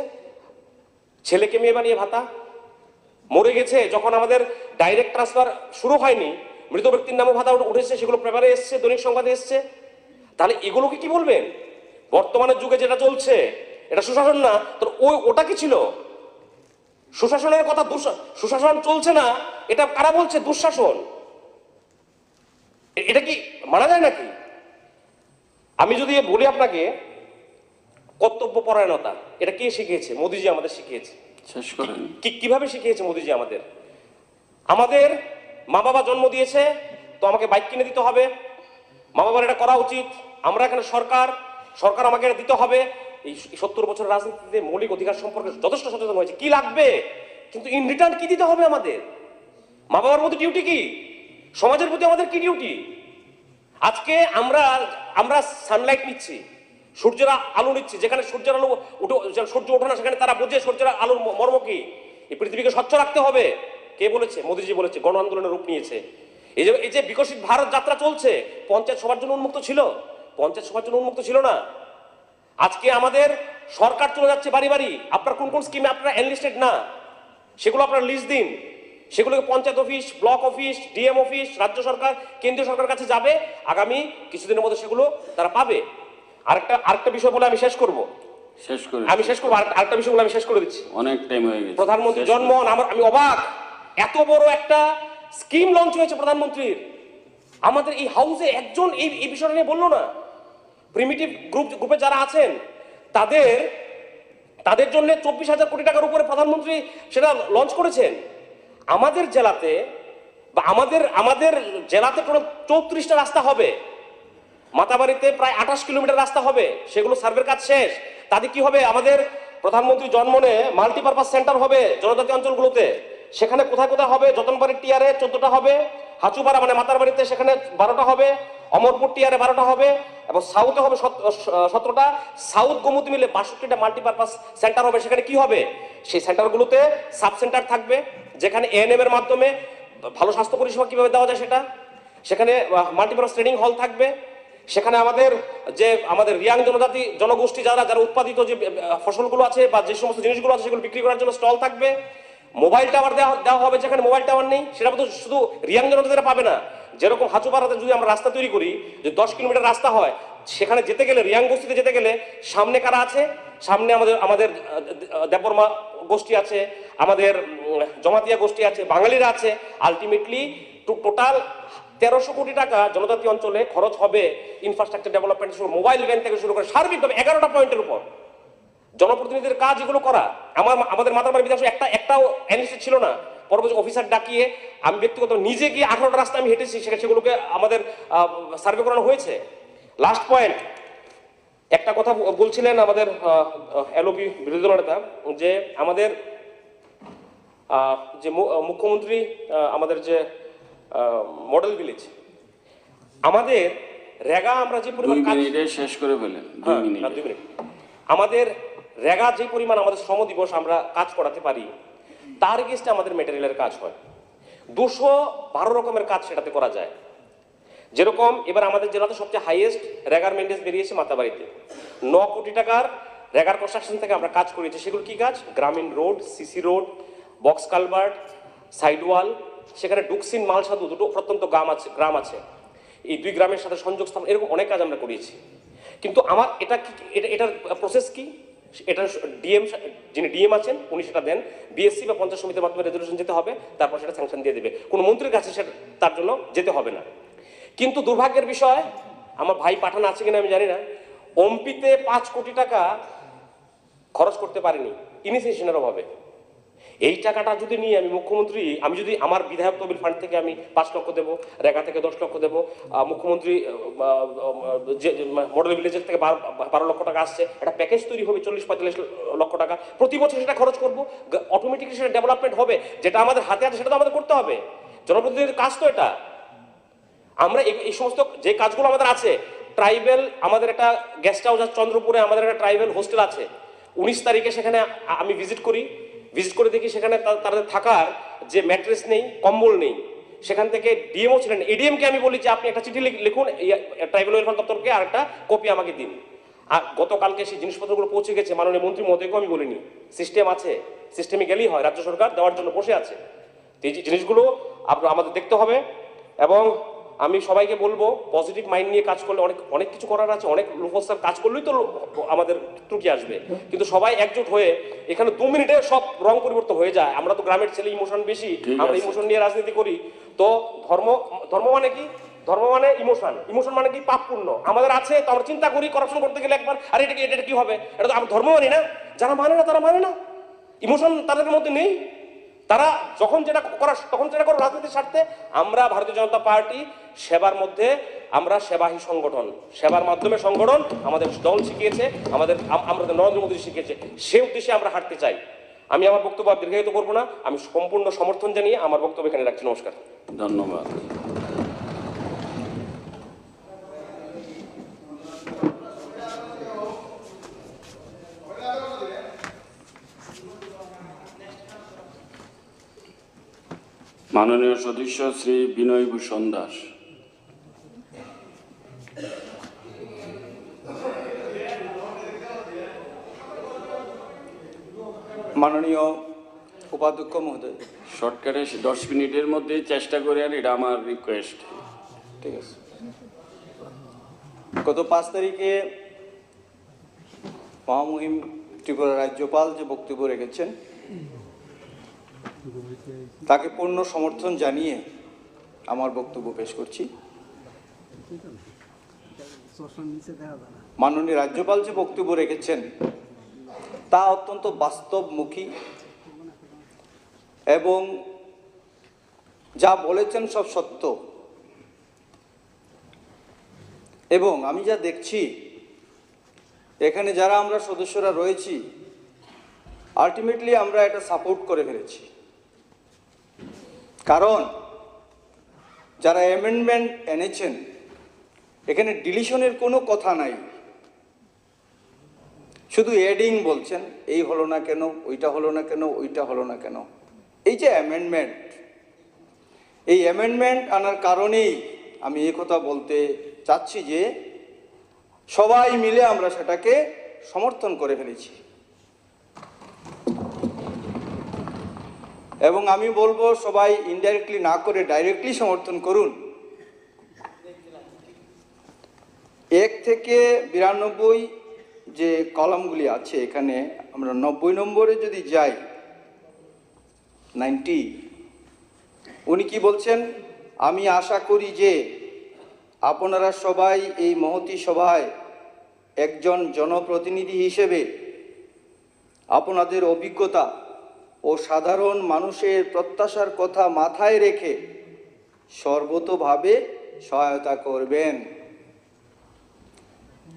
ছেলেকে মেয়ে বানিয়ে ভাতা। মরে গেছে যখন আমাদের ডাইরেক্ট ট্রান্সফার শুরু হয়নি, মৃত ব্যক্তির নামে ভাতা উঠেছে, সেগুলো পেপারে এসছে, দৈনিক সংবাদে এসছে। তাহলে এগুলোকে কি বলবেন? বর্তমানের যুগে যেটা চলছে এটা সুশাসন না, তো ওটা কি ছিল? সুশাসনের কথা সুশাসন চলছে না, এটা কারা বলছে? দুঃশাসন। এটা কি মানা যায় নাকি? আমি যদি বলি আপনাকে, কর্তব্য পরায়ণতা এটা কে শিখিয়েছে? মোদিজি আমাদের শিখিয়েছে। শেষ করেন। কিভাবে শিখিয়েছে মোদিজি আমাদের? আমাদের মা বাবা জন্ম দিয়েছে, তো আমাকে বাইক কিনে দিতে হবে, মা বাবার এটা করা উচিত। আমরা এখানে সরকার আমাকে এটা দিতে হবে। এই 70 বছর রাজনীতিতে মৌলিক অধিকার সম্পর্কে যথেষ্ট সচেতন হয়েছে, কি লাগবে, কিন্তু ইন রিটার্ন কি দিতে হবে আমাদের? মা বাবার প্রতি ডিউটি কি? সমাজের প্রতি আমাদের কি ডিউটি? আজকে আমরা সানলাইট নিচ্ছি, সূর্যের আলো নিচ্ছি, যেখানে সূর্যের আলো সূর্য ওঠে না সেখানে তারা বোঝে সূর্যের আলোর মর্ম কি। এই পৃথিবীকে স্বচ্ছ রাখতে হবে। কে বলেছে? মোদিজি বলেছে, গণ আন্দোলনের রূপ নিয়েছে। এই যে বিকশিত ভারত যাত্রা চলছে, পঞ্চায়েত সবার জন্য উন্মুক্ত ছিল? পঞ্চায়েত সবার জন্য উন্মুক্ত ছিল না। আজকে আমাদের সরকার চলে যাচ্ছে বাড়ি বাড়ি। আপনার কোন কোন স্কিমে আপনারা এনলিস্টেড না, সেগুলো আপনারা লিস্ট দিন। সেগুলোকে panchayat office, block office, DM office, রাজ্য সরকার, কেন্দ্রীয় সরকারের কাছে যাবে। আগামী কিছুদিনের মধ্যে সেগুলো তারা পাবে। আরেকটা বিষয় বলে আমি শেষ করব। আরেকটা বিষয় বলে আমি শেষ করে দিচ্ছি। অনেক টাইম হয়ে গেছে। প্রধানমন্ত্রী জনমন, আমি অবাক, এত বড় একটা স্কিম লঞ্চ হয়েছে প্রধানমন্ত্রীর, আমাদের এই হাউসে একজন এই বিষয়টা নিয়ে বললো না। প্রিমিটিভ গ্রুপে যারা আছেন তাদের জন্য 24,000 কোটি টাকার উপরে প্রধানমন্ত্রী সেটা লঞ্চ করেছেন। আমাদের জেলাতে টোটাল 34টা রাস্তা হবে, মাতাবাড়িতে প্রায় 28 কিলোমিটার রাস্তা হবে, সেগুলো সার্ভের কাজ শেষ। তাতে কি হবে? আমাদের প্রধানমন্ত্রী জন্মনে মাল্টিপারপাস সেন্টার হবে জনজাতি অঞ্চলগুলোতে। সেখানে কোথায় কোথায় হবে? যতনবাড়ির টিয়ারে 14টা হবে, হাঁচুপাড়া মানে মাতার বাড়িতে সেখানে 12টা হবে, অমরপুর টিয়ারে 12টা হবে, এবং সাউথে হবে 17টা। সাউথ গোমতী মিলে 62টা মাল্টিপারপাস সেন্টার হবে। সেখানে কি হবে? সেই সেন্টারগুলোতে সাব সেন্টার থাকবে, যেখানে এএনএম এর মাধ্যমে ভালো স্বাস্থ্য পরিষেবা কিভাবে দেওয়া যায় সেটা। সেখানে মাল্টিপারপাস ট্রেনিং হল থাকবে। সেখানে আমাদের রিয়াং জনগোষ্ঠী যারা উৎপাদিত যে ফসলগুলো আছে বা যে সমস্ত জিনিসগুলো আছে সেগুলো বিক্রি করার জন্য স্টল থাকবে। মোবাইল টাওয়ার দেওয়া হবে, যেখানে মোবাইল টাওয়ার নেই সেটা তো শুধু রিয়াং জনজাতিরা পাবে না। যেরকম হাঁচুপাড়াতে যদি আমরা রাস্তা তৈরি করি, যে 10 কিলোমিটার রাস্তা হয়, সেখানে যেতে গেলে, রিয়াং বস্তিতে যেতে গেলে সামনে কারা আছে? সামনে আমাদের দেববর্মা গোষ্ঠী আছে, আমাদের জমাতিয়া গোষ্ঠী আছে, বাঙালিরা আছে। আলটিমেটলি টোটাল 1300 কোটি টাকা জনজাতি অঞ্চলে খরচ হবে ইনফ্রাস্ট্রাকচার ডেভেলপমেন্ট, মোবাইল ভ্যান থেকে শুরু করে সার্বিকভাবে 11টা পয়েন্টের উপর। জনপ্রতিনিধিদের কাজ এগুলো করা। আমাদের মাতারবাড়ি বিধানসভা একটাও অ্যানিস্টেড ছিল না। পরবর্তী অফিসার ডাকিয়ে আমি ব্যক্তিগত নিজে গিয়ে 18টা রাস্তা আমি হেঁটেছি, সেগুলোকে আমাদের সার্ভে করানো হয়েছে। লাস্ট পয়েন্ট, একটা কথা বলছিলেন আমাদের এলওপি বিরোধী দল নেতা, যে আমাদের যে মুখ্যমন্ত্রী আমাদের যে মডেল ভিলেজ, আমাদের রেগা আমরা যে পরিমাণ কাজ শেষ করে ফেলেন। 2 মিনিট। আমাদের রেগা যে পরিমাণ আমাদের শ্রম দিবস আমরা কাজ করাতে পারি, তার এগেইনস্টে আমাদের মেটেরিয়ালের কাজ হয় 212 রকমের কাজ সেটাতে করা যায়। যেরকম এবার আমাদের জেলাতে সবচেয়ে হাইয়েস্ট রেগার মেইনটেন্স বেরিয়েছে মাতাবাড়িতে। 9 কোটি টাকার রেগার কনস্ট্রাকশন থেকে আমরা কাজ করেছি। সেগুলো কি কাজ? গ্রামীণ road, CC road, box culvert, side ওয়াল, সেখানে ডুকসিন, মালসাধু দুটো প্রত্যন্ত গ্রাম আছে, এই 2 গ্রামের সাথে সংযোগ স্থাপন, এরকম অনেক কাজ আমরা করিয়েছি। কিন্তু আমার এটার প্রসেস কি? এটা যিনি ডিএম আছেন উনি সেটা দেন, বিএসসি বা পঞ্চায়েত সমিতির মাধ্যমে রেজলিউশন যেতে হবে, তারপর সেটা স্যাংশন দিয়ে দেবে। কোনো মন্ত্রীর কাছে সেটা তার জন্য যেতে হবে না। কিন্তু দুর্ভাগ্যের বিষয়, আমার ভাই পাঠান আছে কিনা আমি জানি না, ওমপিতে 5 কোটি টাকা খরচ করতে পারিনি ইনিশিয়েশনের অভাবে। এই টাকাটা যদি নিয়ে আমি যদি আমার বিধায়ক তহবিল ফান্ড থেকে আমি 5 লক্ষ দেবো, রেগা থেকে 10 লক্ষ দেবো, মুখ্যমন্ত্রী যে মডেল ভিলেজের থেকে 12 লক্ষ টাকা আসছে, একটা প্যাকেজ তৈরি হবে 40-45 লক্ষ টাকা, প্রতি বছর সেটা খরচ করবো, অটোমেটিকলি সেটা ডেভেলপমেন্ট হবে। যেটা আমাদের হাতে আছে সেটা তো আমাদের করতে হবে, জনপ্রতিনিধির কাজ তো এটা। আমরা এই সমস্ত যে কাজগুলো আমাদের আছে, ট্রাইবেল আমাদের একটা গেস্ট হাউস আছে চন্দ্রপুরে, আমাদের একটা ট্রাইবেল হোস্টেল আছে। 19 তারিখে সেখানে আমি ভিজিট করে দেখি সেখানে তাদের থাকার যে ম্যাট্রেস নেই, কম্বল নেই, সেখান থেকে ডিএমও ছিলেন, এডিএমকে আমি বলি যে আপনি একটা চিঠি লিখুন ট্রাইবাল ওয়েলফেয়ার দপ্তরকে, আর একটা কপি আমাকে দিন। আর গতকালকে সেই জিনিসপত্রগুলো পৌঁছে গেছে, মাননীয় মন্ত্রী মহোদয়কেও আমি বলিনি। সিস্টেম আছে, সিস্টেমে গেলেই হয়, রাজ্য সরকার দেওয়ার জন্য বসে আছে। তো এই জিনিসগুলো আমাদের দেখতে হবে। এবং আমি সবাইকে বলবো পজিটিভ মাইন্ড নিয়ে কাজ করলে অনেক অনেক কিছু করার আছে। অনেক লোকসার কাজ করলেই তো আমাদের ত্রুটি আসবে, কিন্তু সবাই একজোট হয়ে এখানে 2 মিনিটে সব রং পরিবর্তন হয়ে যায়। আমরা তো গ্রামের ছেলে, ইমোশন বেশি, আমরা ইমোশন নিয়ে রাজনীতি করি। তো ধর্ম মানে কি? ধর্ম মানে ইমোশন, ইমোশন মানে কি? পাপ পুণ্য আমাদের আছে, তো আমরা চিন্তা করি করাপশন করতে গেলে একবার, আর এটা কি হবে, এটা তো আমরা ধর্ম মানি না। যারা মানে না তারা মানে না, ইমোশন তাদের মধ্যে নেই। তারা যখন যেটা করার তখন সেটা করো রাজনীতির স্বার্থে। আমরা ভারতীয় জনতা পার্টি সেবার মধ্যে, আমরা সেবাহী সংগঠন, সেবার মাধ্যমে সংগঠন আমাদের দল শিখিয়েছে, আমাদের নরেন্দ্র মোদী শিখিয়েছে, সে উদ্দেশ্যে আমরা হাঁটতে চাই। আমি আমার বক্তব্য দীর্ঘায়িত করবো না, আমি সম্পূর্ণ সমর্থন জানিয়ে আমার বক্তব্য এখানে রাখছি। নমস্কার, ধন্যবাদ। মাননীয় সদস্য শ্রী বিনয় ভূষণ দাস। মাননীয় উপাধ্যক্ষ মহোদয়, শর্টকাটে 10 মিনিটের মধ্যে চেষ্টা করেন, এটা আমার রিকোয়েস্ট। ঠিক আছে। গত 5 তারিখে মহামহিম ত্রিপুরা রাজ্যপাল যে বক্তব্য রেখেছেন তাকে পূর্ণ সমর্থন জানিয়ে আমার বক্তব্য পেশ করছি। মাননীয় রাজ্যপাল যে বক্তব্য রেখেছেন তা অত্যন্ত বাস্তবমুখী এবং যা বলেছেন সব সত্য। এবং আমি যা দেখছি এখানে যারা আমরা সদস্যরা রয়েছি, আলটিমেটলি আমরা এটা সাপোর্ট করে ফেলেছি। কারণ যারা অ্যামেন্ডমেন্ট এনেছেন এখানে ডিলিশনের কোনো কথা নাই, শুধু এডিং বলছেন, এই হলো না কেন, ওইটা হলো না কেন, ওইটা হলো না কেন। এই যে অ্যামেন্ডমেন্ট, এই অ্যামেন্ডমেন্ট আনার কারণেই আমি এই কথা বলতে চাচ্ছি যে সবাই মিলে আমরা সেটাকে সমর্থন করে ফেলেছি। এবং আমি বলবো সবাই ইনডাইরেক্টলি না করে ডাইরেক্টলি সমর্থন করুন। 1 থেকে 92 যে কলামগুলি আছে এখানে, আমরা 90 নম্বরে যদি যাই, 90, উনি কি বলছেন? আমি আশা করি যে আপনারা সবাই এই মহতী সভায় একজন জনপ্রতিনিধি হিসেবে আপনাদের অভিজ্ঞতা ও সাধারণ মানুষের প্রত্যাশার কথা মাথায় রেখে সর্বতোভাবে সহায়তা করবেন।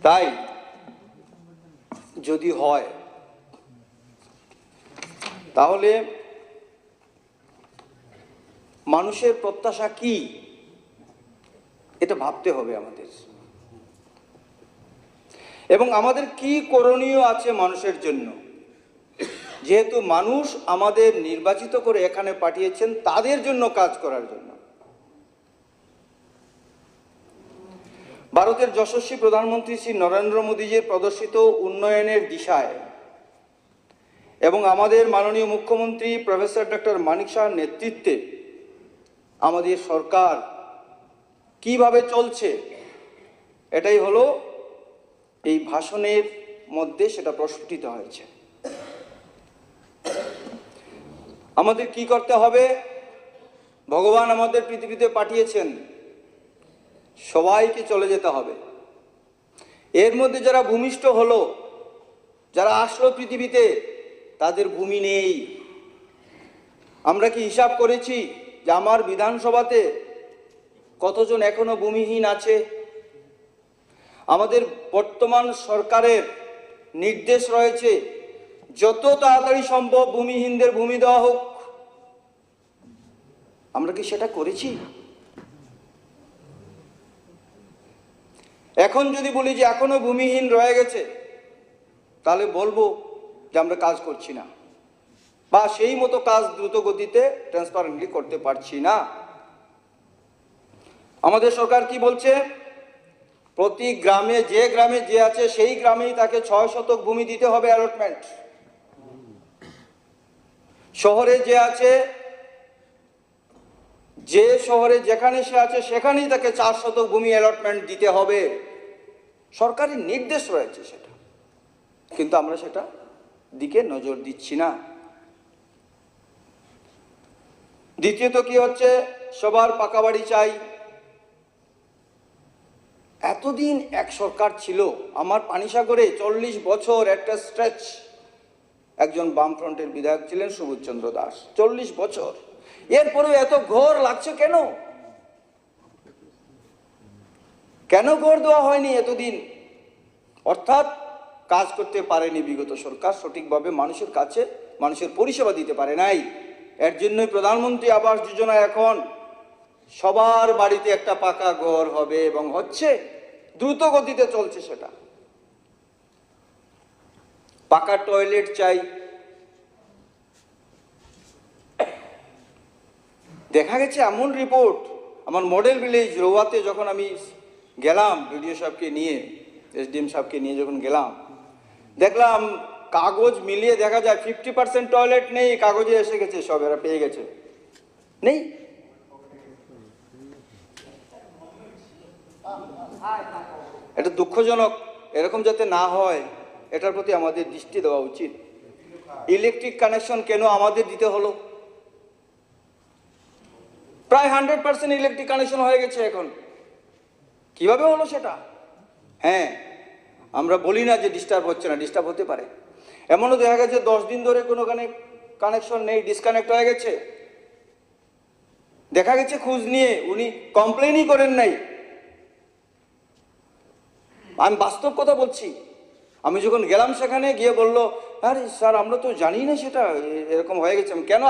তাই যদি হয় তাহলে মানুষের প্রত্যাশা কি এটা ভাবতে হবে আমাদের, এবং আমাদের কি করণীয় আছে মানুষের জন্য। যেহেতু মানুষ আমাদের নির্বাচিত করে এখানে পাঠিয়েছেন তাদের জন্য কাজ করার জন্য। ভারতের যশস্বী প্রধানমন্ত্রী শ্রী নরেন্দ্র মোদীজির প্রদর্শিত উন্নয়নের দিশায় এবং আমাদের মাননীয় মুখ্যমন্ত্রী প্রফেসর ডক্টর মানিক সাহার নেতৃত্বে আমাদের সরকার কিভাবে চলছে, এটাই হলো এই ভাষণের মধ্যে সেটা প্রস্ফুটিত হয়েছে। আমাদের কি করতে হবে? ভগবান আমাদের পৃথিবীতে পাঠিয়েছেন, সবাইকে চলে যেতে হবে। এর মধ্যে যারা ভূমিষ্ঠ হলো, যারা আসলো পৃথিবীতে, তাদের ভূমি নেই। আমরা কি হিসাব করেছি যে আমার বিধানসভাতে কতজন এখনো ভূমিহীন আছে? আমাদের বর্তমান সরকারের নির্দেশ রয়েছে যত তাড়াতাড়ি সম্ভব ভূমিহীনদের ভূমি দেওয়া হোক। আমরা কি সেটা করেছি? এখন যদি বলি যে এখনো ভূমিহীন রয়ে গেছে, তাহলে বলবো যে আমরা কাজ করছি না, বা সেই মতো কাজ দ্রুত গতিতে ট্রান্সপারেন্টলি করতে পারছি না। আমাদের সরকার কি বলছে? প্রতি গ্রামে যে আছে সেই গ্রামেই তাকে 6 শতক ভূমি দিতে হবে অ্যালটমেন্ট। শহরে যে আছে, যে শহরে যেখানে সে আছে সেখানেই তাকে 4 শতক ভূমি অ্যালটমেন্ট দিতে হবে। সরকারি নির্দেশ রয়েছে সেটা, কিন্তু আমরা সেটা দিকে নজর দিচ্ছি না। দ্বিতীয়ত কি হচ্ছে? সবার পাকা বাড়ি চাই। এতদিন এক সরকার ছিল, আমার পানিসাগরে 40 বছর একটা স্ট্রেচ একজন বামফ্রন্টের বিধায়ক ছিলেন সুবোধ চন্দ্র দাস, 40 বছর। এরপরেও এত ঘর লাগছে কেন? কেন ঘর দেওয়া হয়নি এতদিন? অর্থাৎ কাজ করতে পারেনি বিগত সরকার, সঠিকভাবে মানুষের কাছে মানুষের পরিষেবা দিতে পারে নাই। এর জন্যই প্রধানমন্ত্রী আবাস যোজনা এখন সবার বাড়িতে একটা পাকা ঘর হবে এবং হচ্ছে, দ্রুত গতিতে চলছে সেটা। পাকা টয়লেট চাই। দেখা গেছে এমন রিপোর্ট, আমার মডেল ভিলেজ রোয়াতে যখন আমি গেলাম বিডিও সাহেবকে নিয়ে, এসডিএম সাহেবকে নিয়ে যখন গেলাম, দেখলাম কাগজ মিলিয়ে দেখা যায় 50% টয়লেট নেই, কাগজে এসে গেছে, সব এরা পেয়ে গেছে, নেই। এটা দুঃখজনক, এরকম যাতে না হয় এটার প্রতি আমাদের দৃষ্টি দেওয়া উচিত। ইলেকট্রিক কানেকশন কেন আমাদের দিতে হলো? প্রায় 100% ইলেকট্রিক কানেকশন হয়ে গেছে এখন, কিভাবে হলো সেটা? হ্যাঁ, আমরা বলি না যে ডিস্টার্ব হচ্ছে না, ডিস্টার্ব হতে পারে। এমনও দেখা গেছে 10 দিন ধরে কোনো কানেকশন নেই, ডিসকানেক্ট হয়ে গেছে। দেখা গেছে খোঁজ নিয়ে উনি কমপ্লেনই করেন নাই। আমি বাস্তব কথা বলছি। আমি যখন গেলাম সেখানে গিয়ে বললো, আরে স্যার আমরা তো জানি না সেটা এরকম হয়ে গেছে। কেন?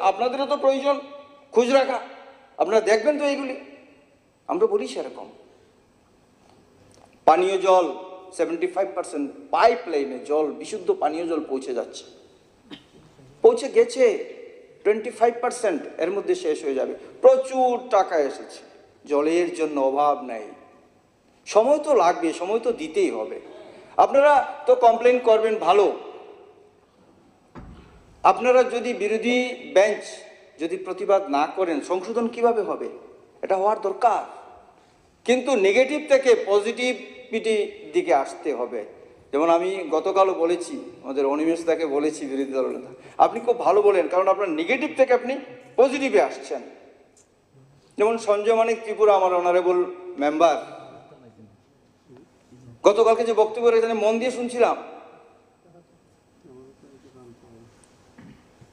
আপনাদেরও তো প্রয়োজন খোঁজ রাখা, আপনারা দেখবেন তো এইগুলি। আমরা বলি সেরকম। পানীয় জল 75% পাইপ লাইনে জল, বিশুদ্ধ পানীয় জল পৌঁছে যাচ্ছে, পৌঁছে গেছে 25%, এর মধ্যে শেষ হয়ে যাবে। প্রচুর টাকা এসেছে, জলের জন্য অভাব নাই। সময় তো লাগবে, সময় তো দিতেই হবে। আপনারা তো কমপ্লেন করবেন, ভালো। আপনারা যদি বিরোধী বেঞ্চ যদি প্রতিবাদ না করেন, সংশোধন কিভাবে হবে? এটা হওয়ার দরকার। কিন্তু নেগেটিভ থেকে পজিটিভিটি দিকে আসতে হবে। যেমন আমি গতকালও বলেছি, আমাদের অনিমেষ দাকে বলেছি, বিরোধী দলনেতা, আপনি খুব ভালো বলেন, কারণ আপনার নেগেটিভ থেকে আপনি পজিটিভে আসছেন। যেমন সঞ্জয় মানিক ত্রিপুরা, আমার অনারেবল মেম্বার, গতকালকে যে বক্তব্য এখানে মন দিয়ে শুনছিলাম,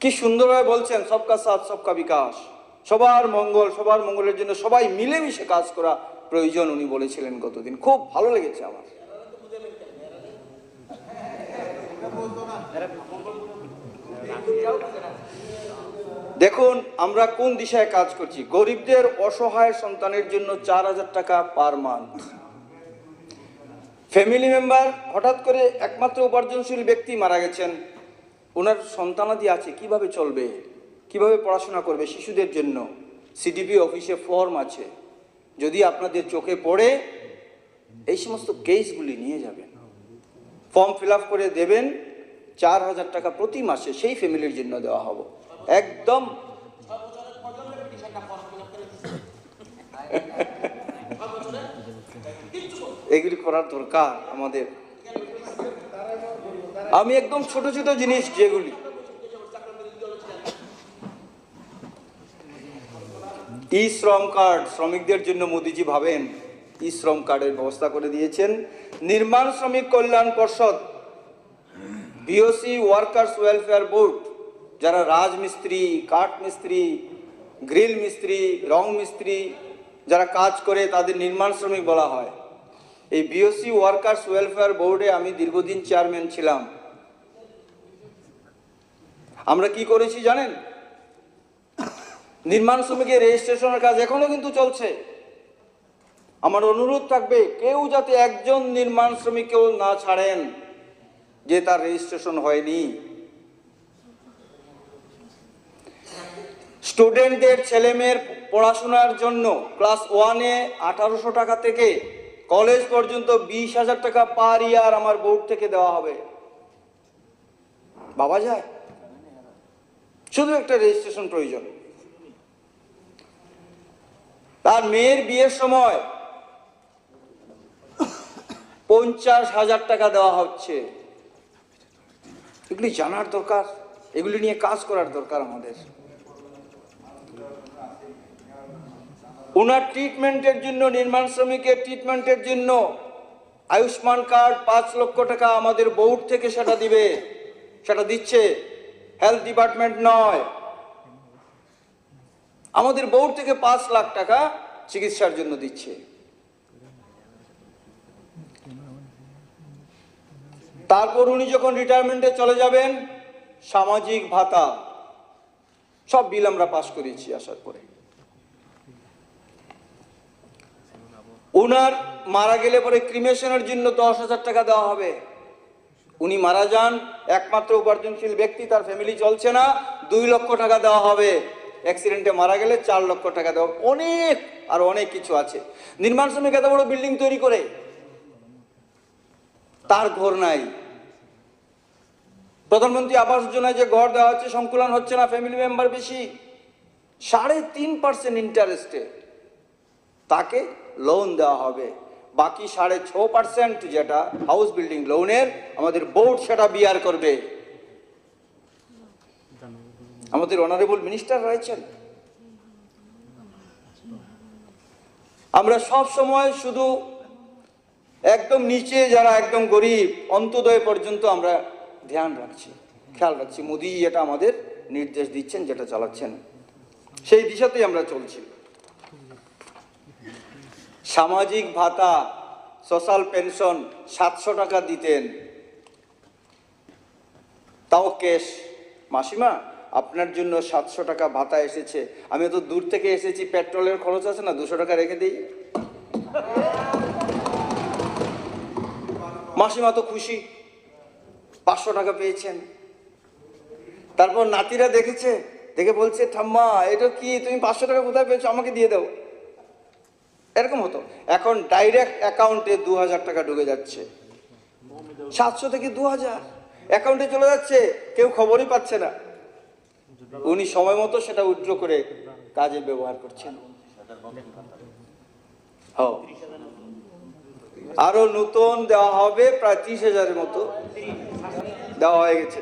কি সুন্দরভাবে বলছেন, সবকা সাথ সবকা বিকাশ, সবার মঙ্গল, সবার মঙ্গলের জন্য সবাই মিলেমিশে কাজ করা প্রয়োজন, উনি বলেছিলেন গতদিন। খুব ভালো লেগেছে আমার। দেখুন আমরা কোন দিশায় কাজ করছি। গরিবদের অসহায় সন্তানের জন্য 4000 টাকা পার মান্থ। ফ্যামিলি মেম্বার হঠাৎ করে একমাত্র উপার্জনশীল ব্যক্তি মারা গেছেন, ওনার সন্তানাদি আছে, কিভাবে চলবে, কিভাবে পড়াশোনা করবে? শিশুদের জন্য সিডিপি অফিসে ফর্ম আছে, যদি আপনাদের চোখে পড়ে এই সমস্ত কেসগুলি নিয়ে যাবেন, ফর্ম ফিল আপ করে দেবেন। 4000 টাকা প্রতি মাসে সেই ফ্যামিলির জন্য দেওয়া হবে। একদম এগুলি করার দরকার আমাদের। আমি একদম ছোট ছোট জিনিস যেগুলি, ই শ্রম কার্ড শ্রমিকদের জন্য মোদিজি ভাবেন, ই শ্রম কার্ডের ব্যবস্থা করে দিয়েছেন। নির্মাণ শ্রমিক কল্যাণ পর্ষদ, বিওসি ওয়ার্কার্স ওয়েলফেয়ার বোর্ড, যারা রাজমিস্ত্রি, কাঠ মিস্ত্রি, গ্রিল মিস্ত্রি, রং মিস্ত্রি যারা কাজ করে তাদের নির্মাণ শ্রমিক বলা হয়। এই বিওসি ওয়ার্কার্স ওয়েলফেয়ার বোর্ডে আমি দীর্ঘদিন চেয়ারম্যান ছিলাম। আমরা কি করেছি জানেন? নির্মাণ শ্রমিকের রেজিস্ট্রেশনের কাজ এখনো কিন্তু চলছে। আমার অনুরোধ থাকবে, কেউ যাতে একজন নির্মাণ শ্রমিককেও না ছাড়েন যে তার রেজিস্ট্রেশন হয়নি। স্টুডেন্টদের ছেলেমেয়ের পড়াশোনার জন্য ক্লাস 1-এ 1800 টাকা থেকে কলেজ পর্যন্ত 20,000 টাকা পার ইয়ার আমার বোর্ড থেকে দেওয়া হবে। ভাবা যায়? শুধু একটা রেজিস্ট্রেশন প্রয়োজন। তার মেয়ের বিয়ের সময় 50,000 টাকা দেওয়া হচ্ছে। এগুলি জানার দরকার, এগুলি নিয়ে কাজ করার দরকার আমাদের। ওনার ট্রিটমেন্টের জন্য, নির্মাণ শ্রমিকের ট্রিটমেন্টের জন্য আয়ুষ্মান কার্ড 5 লক্ষ টাকা আমাদের বোর্ড থেকে সেটা দিবে, সেটা দিচ্ছে, হেলথ ডিপার্টমেন্ট নয়। আমাদের বোর্ড থেকে 5 লাখ টাকা চিকিৎসার জন্য দিচ্ছে। তারপর উনি যখন রিটায়ারমেন্টে চলে যাবেন, সামাজিক ভাতা সব বিল আমরা পাস করেছি আসার পরে। উনার মারা গেলে পরে ক্রিমেশনের জন্য 10,000 টাকা দেওয়া হবে। উনি মারা যান, একমাত্র উপার্জনশীল ব্যক্তি, তার ফ্যামিলি চলছে না, 2 লক্ষ টাকা দেওয়া হবে। অ্যাক্সিডেন্টে মারা গেলে 4 লক্ষ টাকা দেওয়া। অনেক আর অনেক কিছু আছে। নির্মাণ শ্রমিক এত বড় বিল্ডিং তৈরি করে তার ঘর নাই। প্রধানমন্ত্রী আবাস যোজনায় যে ঘর দেওয়া হচ্ছে, সংকুলন হচ্ছে না, ফ্যামিলি মেম্বার বেশি, 3.5% ইন্টারেস্টে তাকে লোন দেওয়া হবে। বাকি 6.5% যেটা হাউস বিল্ডিং লোনের আমাদের বোর্ড সেটা বিয়ার করবে। আমাদের অনারেবল মিনিস্টার রয়েছেন। আমরা সব সময় শুধু একদম নিচে যারা একদম গরিব, অন্তোদয় পর্যন্ত আমরা ধ্যান রাখছি, খেয়াল রাখছি। মোদি এটা আমাদের নির্দেশ দিচ্ছেন, যেটা চালাচ্ছেন, সেই দিশাতেই আমরা চলছি। সামাজিক ভাতা, সোশ্যাল পেনশন 700 টাকা দিতেন, তাও ক্যাশ। মাসিমা, আপনার জন্য 700 টাকা ভাতা এসেছে, আমি তো দূর থেকে এসেছি, পেট্রোলের খরচ আছে না, 200 টাকা রেখে দিই। মাসিমা তো খুশি, 500 টাকা পেয়েছেন। তারপর নাতিরা দেখেছে, দেখে বলছে, ঠাম্মা এটা কি, তুমি 500 টাকা কোথায় পেয়েছো, আমাকে দিয়ে দাও। এরকম হতো। এখন ডাইরেক্ট অ্যাকাউন্টে 2,000 টাকা ঢুকে যাচ্ছে, 700 থেকে 2,000 অ্যাকাউন্টে চলে যাচ্ছে, কেউ খবরই পাচ্ছে না। উনি সময় মতো সেটা উইথড্র করে কাজে ব্যবহার করছেন। আরো নতুন দেওয়া হবে, প্রায় 30,000-এর মতো দেওয়া হয়ে গেছে।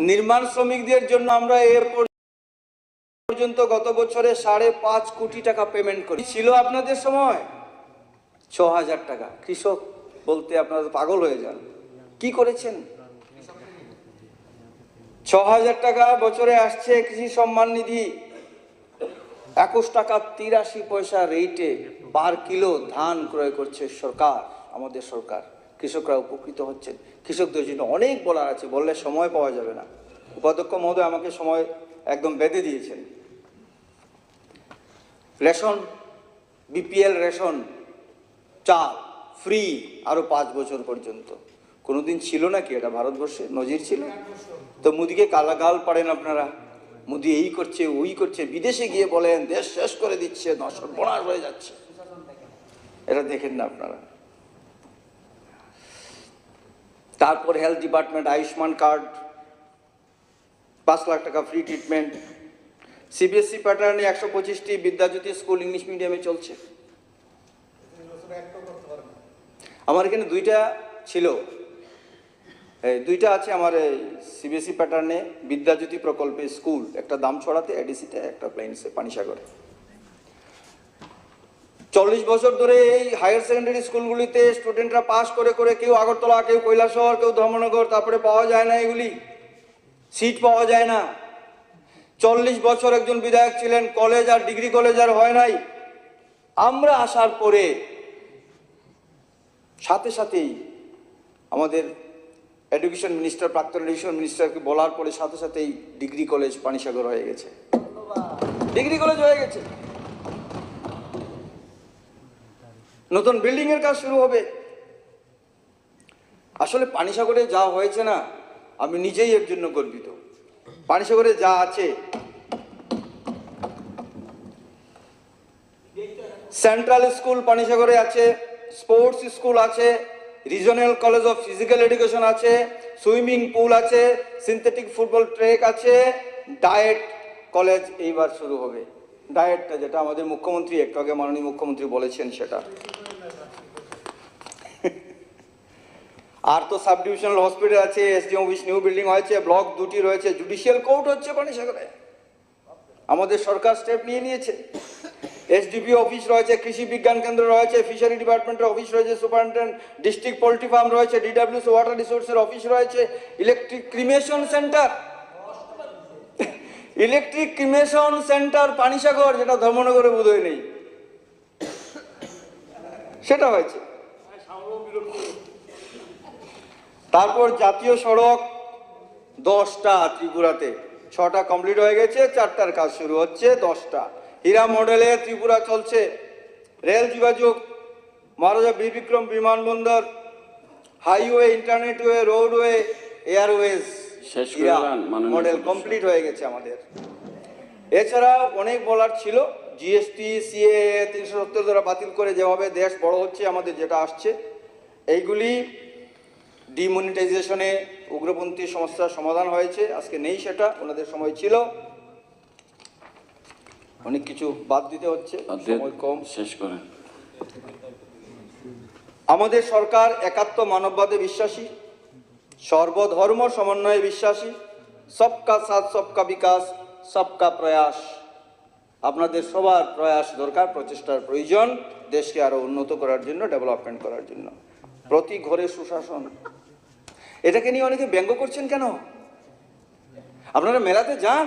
নির্মাণ শ্রমিকদের জন্য আমরা এর পর্যন্ত গত বছরে 5.5 কোটি টাকা পেমেন্ট করি। ছিল আপনাদের সময় 6,000 টাকা। কৃষক বলতে আপনারা পাগল হয়ে যান। কি করেছেন? 6,000 টাকা বছরে আসছে কৃষি সম্মান নিধি। 21 টাকা 83 পয়সা রেটে পার কিলো ধান ক্রয় করছে সরকার, আমাদের সরকার। কৃষকরা উপকৃত হচ্ছেন। কৃষকদের জন্য অনেক বলার আছে, বললে সময় পাওয়া যাবে না। উপাধ্যক্ষ মহোদয় আমাকে সময় একদম বেঁধে দিয়েছেন। রেশন, বিপিএল রেশন, চাল ফ্রি আরো 5 বছর পর্যন্ত। কোনোদিন ছিল নাকি এটা ভারতবর্ষে? নজির ছিল? তো মোদিকে কালাগাল পারেন আপনারা, মোদি এই করছে ওই করছে, বিদেশে গিয়ে বলেন দেশ শেষ করে দিচ্ছে, সর্বনাশ হয়ে যাচ্ছে। এটা দেখেন না আপনারা। তারপর health department, Ayushman card, 5 lakh টাকা ফ্রি ট্রিটমেন্ট। সিবিএসসি প্যাটার্নে 125টি বিদ্যাজ্যোতি স্কুল ইংলিশ মিডিয়ামে চলছে। আমার এখানে 2টা ছিল, 2টা আছে আমার সিবিএসসি প্যাটার্নে বিদ্যাজ্যোতি প্রকল্পে স্কুল, একটা দামছড়াতে এডিসিতে, একটা প্লেন্সে পানিসাগরে। 40 বছর ধরে এই হায়ার সেকেন্ডারি স্কুলগুলিতে স্টুডেন্টরা পাস করে করে কেউ আগরতলা, কেউ কৈলাসহর, কেউ ধর্মনগর, তারপরে পাওয়া যায় না, এগুলি সিট পাওয়া যায় না। 40 বছর একজন বিধায়ক ছিলেন, কলেজ আর ডিগ্রি কলেজ আর হয় নাই। আমরা আসার পরে সাথে সাথেই আমাদের এডুকেশন মিনিস্টার, প্রাক্তন এডুকেশন মিনিস্টারকে বলার পরে সাথে সাথেই ডিগ্রি কলেজ পানিসাগর হয়ে গেছে, ডিগ্রি কলেজ হয়ে গেছে। নতুন বিল্ডিং এর কাজ শুরু হবে। আসলে পানিসাগরে যা হয়েছে না, আমি নিজেই এর জন্য গর্বিত। পানিসাগরে যা আছে, সেন্ট্রাল স্কুল পানিসাগরে আছে, স্পোর্টস স্কুল আছে, regional college of physical education আছে, সুইমিং পুল আছে, সিনথেটিক ফুটবল ট্রেক আছে, ডায়েট কলেজ এইবার শুরু হবে। ডায়েটটা যেটা আমাদের মুখ্যমন্ত্রী একটু আগে মাননীয় মুখ্যমন্ত্রী বলেছেন সেটা। আর তো সাব ডিভিশনাল হসপিটাল আছে, এসডিএম অফিস নিউ বিল্ডিং হয়েছে, ব্লক 2টি রয়েছে, জুডিশিয়াল কোর্ট হচ্ছে পানিসাগরে। আমাদের সরকার স্টেপ নিয়ে নিয়েছে। এসডিপি অফিস রয়েছে, কৃষি বিজ্ঞান কেন্দ্র রয়েছে, ফিশারি ডিপার্টমেন্টের অফিস রয়েছে, সুপারিনটেন্ডেন্ট ডিস্ট্রিক্ট পোল্ট্রি ফার্ম রয়েছে, ডিডব্লিউসি ওয়াটার রিসোর্সের অফিস রয়েছে, electric cremation centre, electric cremation centre Panisagar, যেটা ধর্মনগরে বোধহয় নেই, সেটা হয়েছে। তারপর জাতীয় সড়ক 10টা ত্রিপুরাতে, 6টা কমপ্লিট হয়ে গেছে, 4টার কাজ শুরু হচ্ছে, 10টা। হীরা মডেলে ত্রিপুরা চলছে। রেল যোগাযোগ, মহারাজা বীর বিক্রম বিমানবন্দর, হাইওয়ে, ইন্টারনেটওয়ে, রোডওয়ে, এয়ারওয়েজ, শেষ করে হীরা দেন, মাননীয় মডেল সদস্য। কমপ্লিট হয়ে গেছে আমাদের। এছাড়া অনেক বলার ছিল, জিএসটি, সিএ 370 দ্বারা বাতিল করে যেভাবে দেশ বড় হচ্ছে, আমাদের যেটা আসছে, এইগুলি ডিমনিটাইজেশনে উগ্রপন্থী সমস্যার সমাধান হয়েছে, আজকে নেই সেটা, ওনাদের সময় ছিল। অনেক কিছু বাদ দিতে হচ্ছে, সময় কম। শেষ করেন। আমাদের সরকার একাত্ম মানববাদে বিশ্বাসী, সর্বধর্ম সমন্বয়ে বিশ্বাসী, সবকা সাথ সবকা বিকাশ, সবকা প্রয়াস। আপনাদের সবার প্রয়াস দরকার, প্রচেষ্টার প্রয়োজন দেশকে আরো উন্নত করার জন্য, ডেভেলপমেন্ট করার জন্য। প্রতি ঘরে সুশাসন, এটাকে নিয়ে অনেকে ব্যঙ্গ করছেন কেন? আপনারা মেলাতে যান,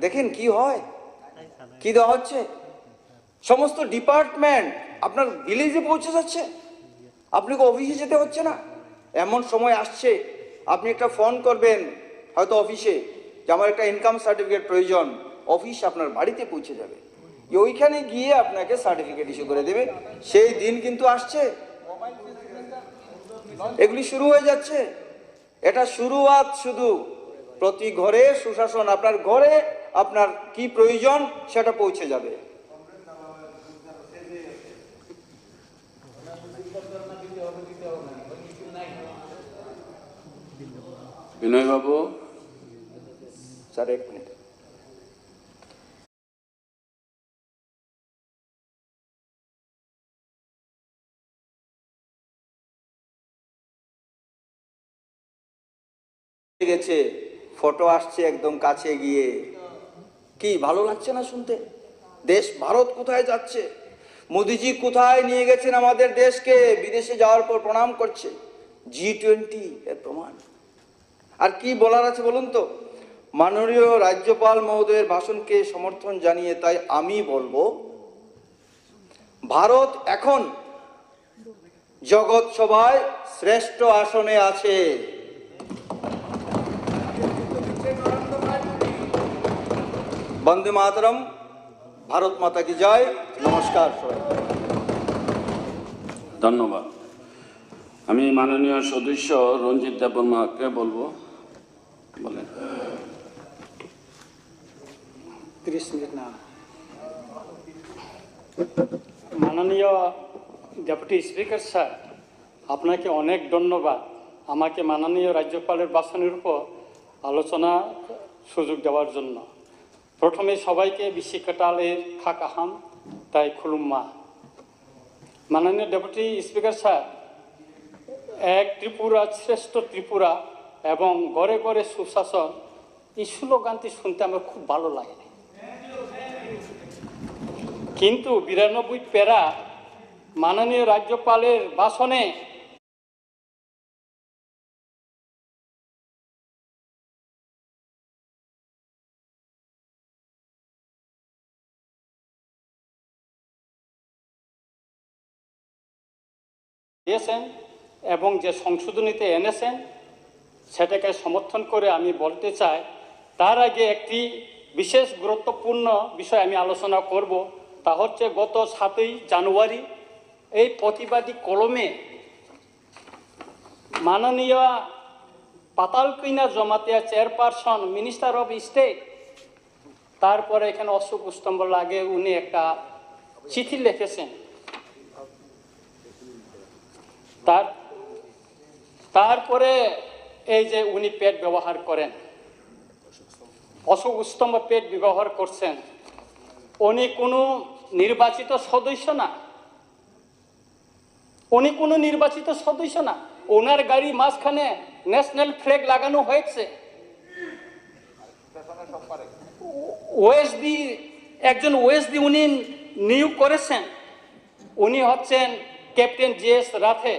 দেখেন কি হয়, কি দেওয়া হচ্ছে। সমস্ত ডিপার্টমেন্ট আপনার ভিলেজে পৌঁছে যাচ্ছে, আপনাকে অফিসে যেতে হচ্ছে না। এমন সময় আসছে, আপনি একটা ফোন করবেন হয়তো অফিসে যে আমার একটা ইনকাম সার্টিফিকেট প্রয়োজন, অফিস আপনার বাড়িতে পৌঁছে যাবে, ওইখানে গিয়ে আপনাকে সার্টিফিকেট ইস্যু করে দেবে। সেই দিন কিন্তু আসছে, এগুলি শুরু হয়ে যাচ্ছে। এটা শুরুয়াত শুধু। প্রতি ঘরে সুশাসন, আপনার ঘরে আপনার কি প্রয়োজন সেটা পৌঁছে যাবে। বিনয় বাবু, স্যার 1 মিনিট। গেছে, ফটো আসছে একদম কাছে গিয়ে, কি ভালো লাগছে না শুনতে? দেশ ভারত কোথায় যাচ্ছে, মোদিজি কোথায় নিয়ে গেছেন আমাদের দেশকে, বিদেশে যাওয়ার পর প্রণাম করছে, G20 এর প্রমাণ। আর কি বলার আছে বলুন তো? মাননীয় রাজ্যপাল মহোদয়ের ভাষণকে সমর্থন জানিয়ে তাই আমি বলবো, ভারত এখন জগৎ সভায় শ্রেষ্ঠ আসনে আছে। বন্দে মাতরম, ভারত মাতা কি জয়। নমস্কার সবাই। ধন্যবাদ। আমি মাননীয় সদস্য রঞ্জিত দেববর্মাকে বলবো, বলেন। 30 মিনিট না। মাননীয় ডেপুটি স্পিকার স্যার, আপনাকে অনেক ধন্যবাদ আমাকে মাননীয় রাজ্যপালের ভাষণের উপর আলোচনা সুযোগ দেওয়ার জন্য। প্রথমে সবাইকে বিশিকাটালের খাকাহাম তাই খুলুম্মা। মাননীয় ডেপুটি স্পিকার স্যার, এক ত্রিপুরা শ্রেষ্ঠ ত্রিপুরা এবং ঘরে ঘরে সুশাসন, এই স্লোগানটি শুনতে আমার খুব ভালো লাগে, কিন্তু 92 প্যারা মাননীয় রাজ্যপালের ভাষণে দিয়েছেন এবং যে সংশোধনীতে এনেছেন সেটাকে সমর্থন করে আমি বলতে চাই, তার আগে একটি বিশেষ গুরুত্বপূর্ণ বিষয় আমি আলোচনা করব। তা হচ্ছে গত 7ই জানুয়ারি এই প্রতিবাদী কলমে মাননীয় Patalkanya Jamatia chairperson minister of state, তারপরে এখানে অশোক স্তম্ভ লাগে উনি একটা চিঠি লিখেছেন। তারপরে এই যে উনি পেট ব্যবহার করেন, অশোক স্তম্ভ পেট ব্যবহার করছেন, উনি কোনো নির্বাচিত সদস্য না, উনি কোনো নির্বাচিত সদস্য না। ওনার গাড়ি মাঝখানে ন্যাশনাল ফ্ল্যাগ লাগানো হয়েছে। ওএসডি, একজন ওএসডি উনি নিয়োগ করেছেন, উনি হচ্ছেন ক্যাপ্টেন জিএস রাথে।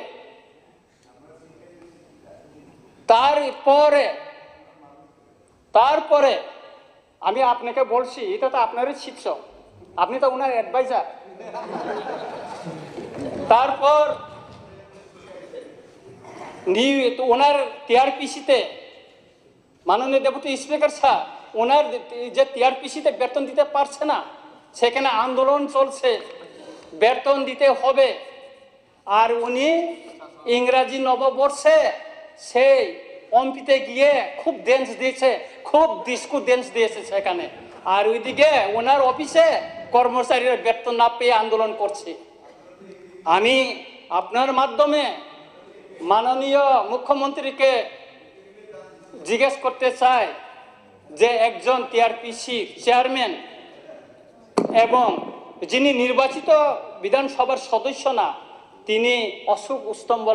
তারপরে আমি আপনাকে বলছি, এটা তো আপনারই শিক্ষক, আপনি তো ওনার অ্যাডভাইজার। তারপর ওনার টিআরপিসিতে মাননীয় ডেপুটি স্পিকার স্যার, ওনার যে টিআরপিসিতে বেতন দিতে পারছে না, সেখানে আন্দোলন চলছে, বেতন দিতে হবে। আর উনি ইংরাজি নববর্ষে সেই পম্পিতে গিয়ে খুব ড্যান্স দিয়েছে, খুব ডিস্কো ড্যান্স দিয়েছে সেখানে। আর ওইদিকে ওনার অফিসে কর্মচারীরা বেতন না পেয়ে আন্দোলন করছে। আমি আপনার মাধ্যমে মাননীয় মুখ্যমন্ত্রীকে জিজ্ঞেস করতে চাই যে একজন টিআরপিসি চেয়ারম্যান এবং যিনি নির্বাচিত বিধানসভার সদস্য না, তিনি অশোক স্তম্ভ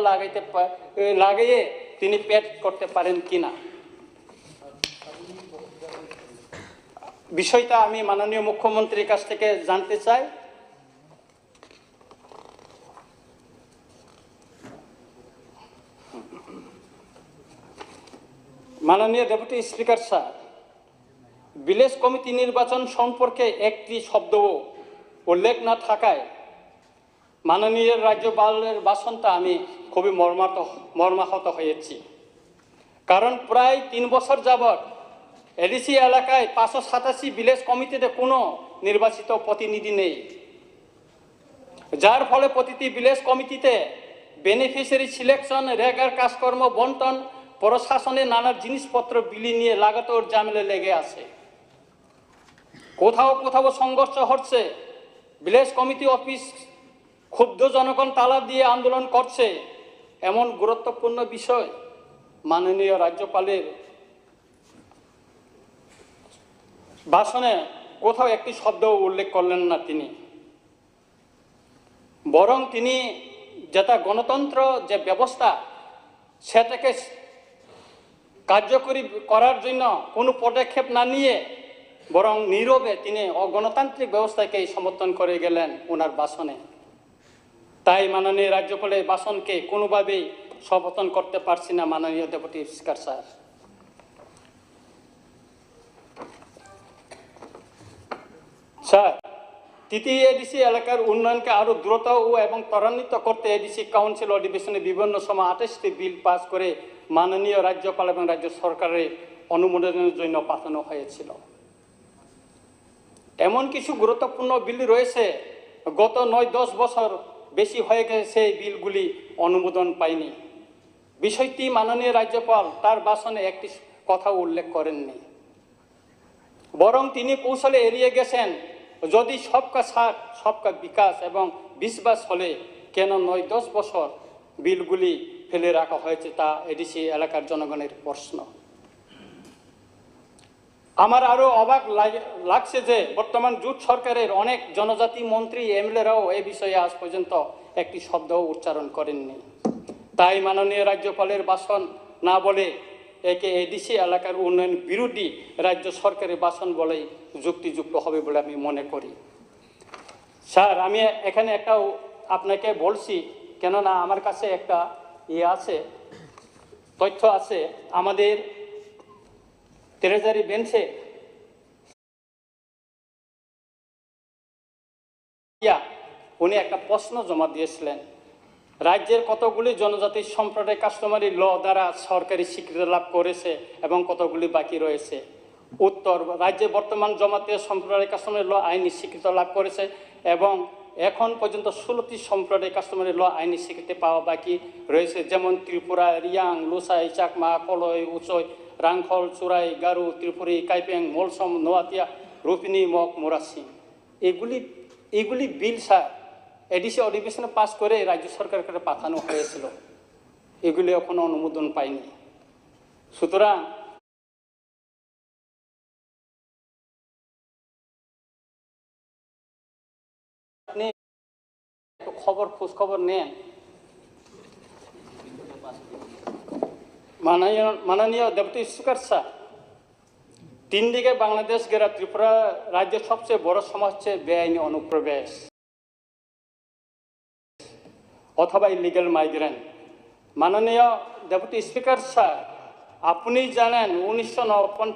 লাগিয়ে তিনি পেট করতে পারেন কিনা, বিষয়টা আমি মাননীয় মুখ্যমন্ত্রীর কাছ থেকে জানতে চাই। মাননীয় deputy speaker sir, village committee নির্বাচন সম্পর্কে একটি শব্দও উল্লেখ না থাকায় মাননীয় রাজ্যপালের ভাষণটা আমি খুবই মর্মাহত হয়েছি। কারণ প্রায় 3 বছর যাবৎ এডিসি এলাকায় 587 ভিলেজ কমিটিতে কোনো নির্বাচিত প্রতিনিধি নেই, যার ফলে প্রতিটি ভিলেজ কমিটিতে বেনিফিশিয়ারি সিলেকশন, রেগার কাজকর্ম বন্টন, প্রশাসনে নানা জিনিসপত্র বিলি নিয়ে লাগাতার ঝামেলা লেগে আছে। কোথাও কোথাও সংঘর্ষ হচ্ছে, ভিলেজ কমিটি অফিস ক্ষুব্ধ জনগণ তালা দিয়ে আন্দোলন করছে। এমন গুরুত্বপূর্ণ বিষয় মাননীয় রাজ্যপালের ভাষণে কোথাও একটি শব্দ উল্লেখ করলেন না তিনি, বরং তিনি যেটা গণতন্ত্র যে ব্যবস্থা সেটাকে কার্যকরী করার জন্য কোনো পদক্ষেপ না নিয়ে বরং নীরবে তিনি অগণতান্ত্রিক ব্যবস্থাকেই সমর্থন করে গেলেন ওনার ভাষণে। তাই মাননীয় রাজ্যপালের ভাষণকে কোনোভাবেই সমর্থন করতে পারছি না মাননীয় ডেপুটি স্পিকার স্যার। স্যার, তৃতীয় এডিসি এলাকার উন্নয়নকে আরও দ্রুত এবং ত্বরান্বিত করতে এডিসি কাউন্সিল অধিবেশনে বিভিন্ন সময় 28টি বিল পাস করে মাননীয় রাজ্যপাল এবং রাজ্য সরকারের অনুমোদনের জন্য পাঠানো হয়েছিল। এমন কিছু গুরুত্বপূর্ণ বিল রয়েছে গত 9-10 বছর বেশি হয়ে গেছে সেই বিলগুলি অনুমোদন পায়নি। বিষয়টি মাননীয় রাজ্যপাল তার ভাষণে একটি কথা উল্লেখ করেননি, বরং তিনি কৌশলে এড়িয়ে গেছেন। যদি সবকা সাথ সবকা বিকাশ এবং বিশ্বাস হলে কেন 9-10 বছর বিলগুলি ফেলে রাখা হয়েছে তা এডিসি এলাকার জনগণের প্রশ্ন। আমার আরও অবাক লাগছে যে বর্তমান জোট সরকারের অনেক জনজাতি মন্ত্রী এমএলএরাও এ বিষয়ে আজ পর্যন্ত একটি শব্দও উচ্চারণ করেননি। তাই মাননীয় রাজ্যপালের ভাষণ না বলে একে এডিসি এলাকার উন্নয়ন বিরোধী রাজ্য সরকারের ভাষণ বলেই যুক্তিযুক্ত হবে বলে আমি মনে করি। স্যার, আমি এখানে একটা আপনাকে বলছি, কেননা আমার কাছে একটা আছে, তথ্য আছে। আমাদের ট্রেজারি বেঞ্চে উনি একটা প্রশ্ন জমা দিয়েছিলেন, রাজ্যের কতগুলি জনজাতি সম্প্রদায় কাস্টমারি ল দ্বারা সরকারি স্বীকৃতি লাভ করেছে এবং কতগুলি বাকি রয়েছে। উত্তর, রাজ্যে বর্তমান জমাতীয় সম্প্রদায় কাস্টমারি ল আইনি স্বীকৃতি লাভ করেছে এবং এখন পর্যন্ত 16টি সম্প্রদায় কাস্টমারি ল আইনি স্বীকৃতি পাওয়া বাকি রয়েছে, যেমন ত্রিপুরা, রিয়াং, লোসাই, চাকমা, কলই, উচই, রাংখল, চুরাই, গারু, ত্রিপুরি, কাইপেং, মলসম, নোয়াতিয়া, রুপিনি, মগ, মোরাসি। এগুলি বিল স্যার এডিসি অধিবেশনে পাস করে রাজ্য সরকারের কাছে পাঠানো হয়েছিল, এগুলি এখনো অনুমোদন পায়নি। সুতরাং আপনি একটু খোঁজ খবর নেন। মাননীয় ডেপুটি স্পিকার স্যার, 3 দিকে বাংলাদেশ ঘেরা ত্রিপুরা রাজ্যের সবচেয়ে বড় সমস্যা হচ্ছে বেআইনি অনুপ্রবেশ অথবা ইলিগাল মাইগ্রেন্ট। মাননীয় ডেপুটি স্পিকার স্যার, আপনি জানেন 1949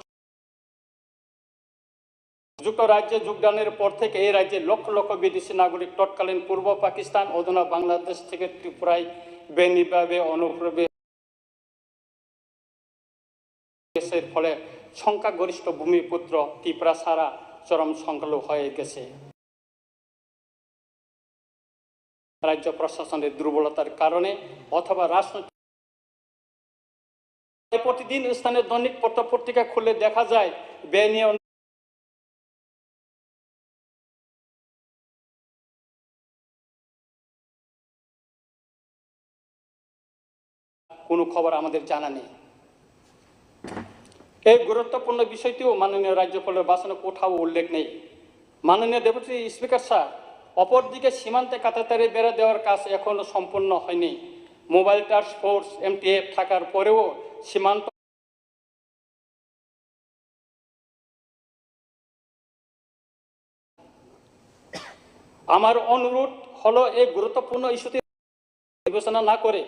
যুক্তরাজ্যে যোগদানের পর থেকে এই রাজ্যে লক্ষ লক্ষ বিদেশি নাগরিক তৎকালীন পূর্ব পাকিস্তান, অধুনা বাংলাদেশ থেকে ত্রিপুরায় বেআইনিভাবে অনুপ্রবেশের ফলে সংখ্যাগরিষ্ঠ ভূমিপুত্র ত্রিপুরা সারা চরম সংখ্যালঘু হয়ে গেছে। রাজ্য প্রশাসনের দুর্বলতার কারণে অথবা রাজনৈতিক, প্রতিদিন স্থানীয় দৈনিক পত্র পত্রিকা খুলে দেখা যায় বেআইনি কোনো খবর আমাদের জানা নেই। এই গুরুত্বপূর্ণ বিষয়টিও মাননীয় রাজ্যপালের ভাষণে কোথাও উল্লেখ নেই। মাননীয় ডেপুটি স্পিকার স্যার, অপরদিকে সীমান্তে কাঁটাতারে বেড়া দেওয়ার কাজ এখনো সম্পূর্ণ হয়নি। মোবাইল টাস্ক ফোর্স MTF থাকার পরেও সীমান্ত আমার অনুরোধ হলো এই গুরুত্বপূর্ণ ইস্যুটি বিবেচনা না করে